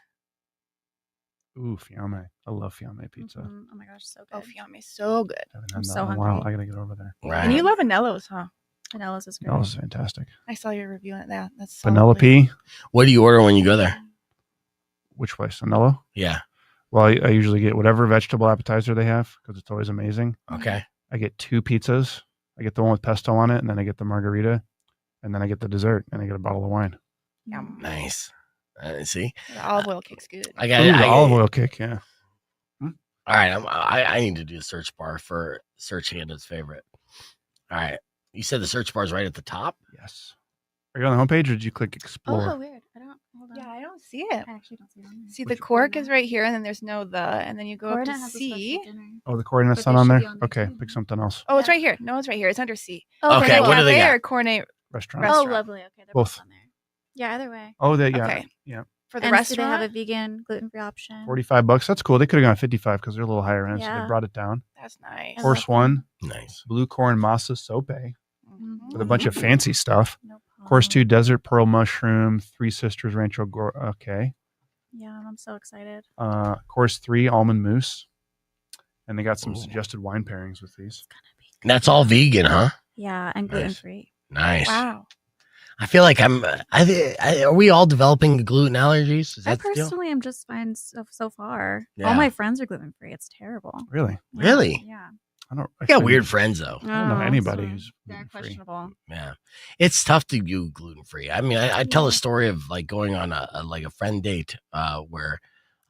Ooh, fiamme. I love fiamme pizza.
Mm-hmm. Oh my gosh, so good.
Oh, Fiamme, so good.
Haven't
I'm
had that
so
in a while.
hungry.
I gotta get over there.
Right.
And you love Anello's, huh?
Vanillas is great.
That was fantastic.
I saw your review on that. That's so
Penelope.
What do you order when you go there?
Which place? Anello?
Yeah.
Well, I usually get whatever vegetable appetizer they have because it's always amazing.
Okay.
I get 2 pizzas. I get the one with pesto on it, and then I get the margarita, and then I get the dessert, and I get a bottle of wine.
Yum.
Nice. See,
The olive oil kick's good.
I got
Ooh,
it.
the olive oil kick, yeah.
All right. I need to do a search bar for search Hannah's favorite. All right. You said the search bar is right at the top.
Yes. Are you on the homepage, or did you click
Oh,
explore?
how weird. I don't. Hold on.
Yeah, I don't see it.
I actually don't see it on there.
See, the
Which-
cork is right here, and then there's no the, and then you go
Coronet
up to
has a
C.
special dinner.
Oh, the coordinates
But
not
they
on
should
there?
be on there
Okay,
too.
pick something else.
Oh, it's
Yeah.
right here. No, it's right here. It's under C.
Okay,
Cornet
what do they
Cafe
got?
Or Cornet
Restaurant.
Oh,
Restaurant.
lovely. Okay, they're
Both.
both on there. Yeah, either way.
Oh, yeah.
Okay.
Yeah.
for the
And so they
restaurant.
have a vegan, gluten-free option.
$45. That's cool. They could have gone 55 because they're a little higher end, so
Yeah.
they brought it down.
That's nice.
I
Course
love
one,
Nice.
blue corn masa sope
Mhm.
with a bunch of fancy stuff.
No
Course two,
problem.
desert pearl mushroom, Three Sisters Rancho. Okay.
Yeah, I'm so excited.
Course three, almond mousse, and they got some
Ooh.
suggested wine pairings with these.
That's all vegan, huh?
Yeah, and
Nice.
gluten-free.
Nice.
Wow.
I feel like are we all developing gluten allergies? Is
I
that the deal?
personally am just fine so far.
Yeah.
All my friends are gluten-free. It's terrible.
Really?
Yeah,
Really?
Yeah.
I don't.
I got
actually-
weird friends though.
I don't know
Oh,
anybody
so
who's
they're
gluten-free.
questionable.
Yeah, it's tough to do gluten free. I mean, I tell a
Yeah.
story of like going on a friend date where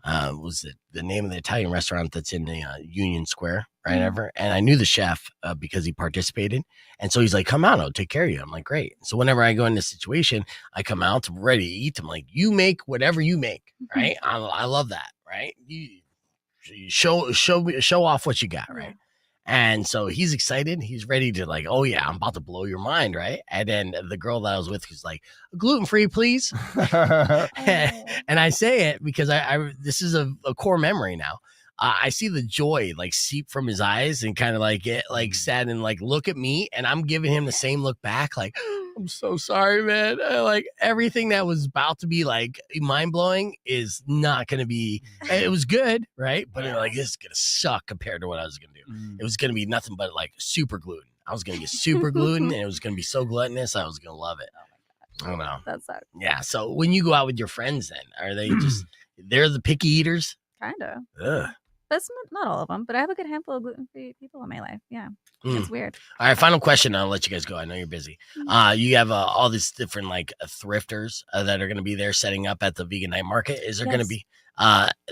was it the name of the Italian restaurant that's in the Union Square, right?
Mhm.
Ever, and I knew the chef because he participated, and so he's like, "Come out, I'll take care of you." I'm like, "Great." So whenever I go in this situation, I come out, I'm ready to eat. I'm like, "You make whatever you make, right?" I love that, right? show off what you got, right?
Yeah.
And so he's excited. He's ready to like, oh yeah, I'm about to blow your mind, right? And then the girl that I was with was like, gluten-free, please. And I say it because I this is a core memory now. I see the joy like seep from his eyes and kind of like get like sad and like look at me, and I'm giving him the same look back, like I'm so sorry, man. Like everything that was about to be like mind blowing is not going to be. It was good, right? But like this is gonna suck compared to what I was gonna do. It was gonna be nothing but like super gluten. I was gonna get super gluten, and it was gonna be so gluttonous. I was gonna love it. I don't know.
That sucks.
Yeah. So when you go out with your friends, then are they just they're the picky eaters?
Kind of.
Ugh.
That's not all of them, but I have a good handful of gluten-free people in my life. Yeah. It's weird.
All right, final question. I'll let you guys go. I know you're busy. You have all these different like thrifters that are going to be there setting up at the vegan night market. Is there going to be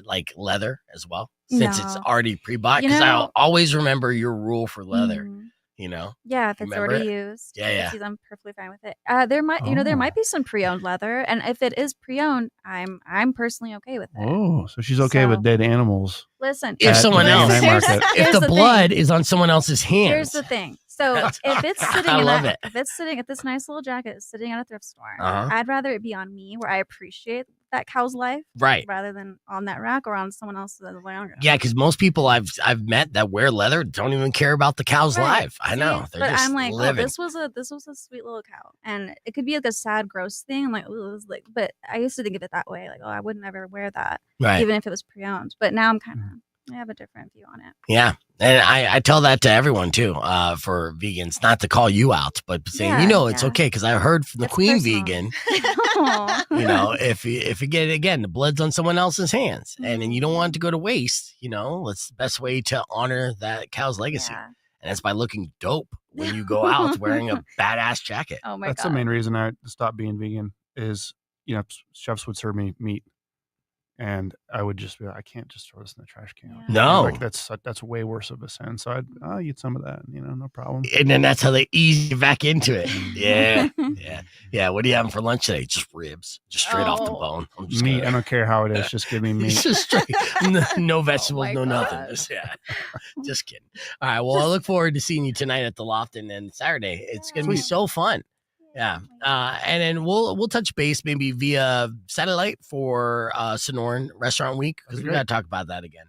like leather as well, since it's
No.
already pre-bought? Because I always remember your rule for leather. You know,
Yeah, if it's
Remember
already
it?
used,
Yeah.
I'm perfectly fine with it. There might, there might be some pre-owned leather, and if it is pre-owned, I'm personally okay with it.
Oh, so she's okay with
So-
dead animals.
Listen,
if someone
the
else,
night market.
if
here's
the
the
blood is on someone else's hands,
Here's the thing. So if it's sitting,
I
in
love
a,
it.
if it's sitting, if this nice little jacket is sitting at a thrift store,
Uh-huh.
I'd rather it be on me, where I appreciate that cow's life,
right?
rather than on that rack or on someone else's.
Yeah, because most people I've met that wear leather don't even care about the cow's
Right.
life. I
See?
know. They're
But
just
I'm like,
living.
oh, this was a sweet little cow, and it could be like a sad, gross thing. I'm like, ooh, it was like, but I used to think of it that way, like, oh, I would never wear that,
Right.
even if it was pre-owned. But now I'm kind of, I have a different view on it.
Yeah. And I tell that to everyone too, for vegans, not to call you out, but saying, it's
Yeah.
okay. Because I heard from the
It's
queen
personal.
vegan,
Aw.
if you get it again, the blood's on someone else's hands and then you don't want it to go to waste, it's the best way to honor that cow's legacy.
Yeah.
And it's by looking dope when you go out wearing a badass jacket.
Oh my
That's
god.
the main reason I stopped being vegan is, chefs would serve me meat. And I would just be like, I can't just throw this in the trash can.
Yeah.
No.
Like that's way worse of a sin. So I'll eat some of that, no problem.
And then that's how they ease you back into it. Yeah. Yeah. What are you having for lunch today? Just ribs, just straight off the
Oh.
bone. I'm just
Meat,
gonna-
I don't care how it is, just give me meat.
It's just straight, no vegetables,
my
no nothing.
God.
Just kidding. All right. Well, I look forward to seeing you tonight at the Loft and then Saturday. It's gonna be
Sweet.
so fun. Yeah. And then we'll touch base maybe via satellite for Sonoran Restaurant Week because
That'd
we
be
got to talk about that again.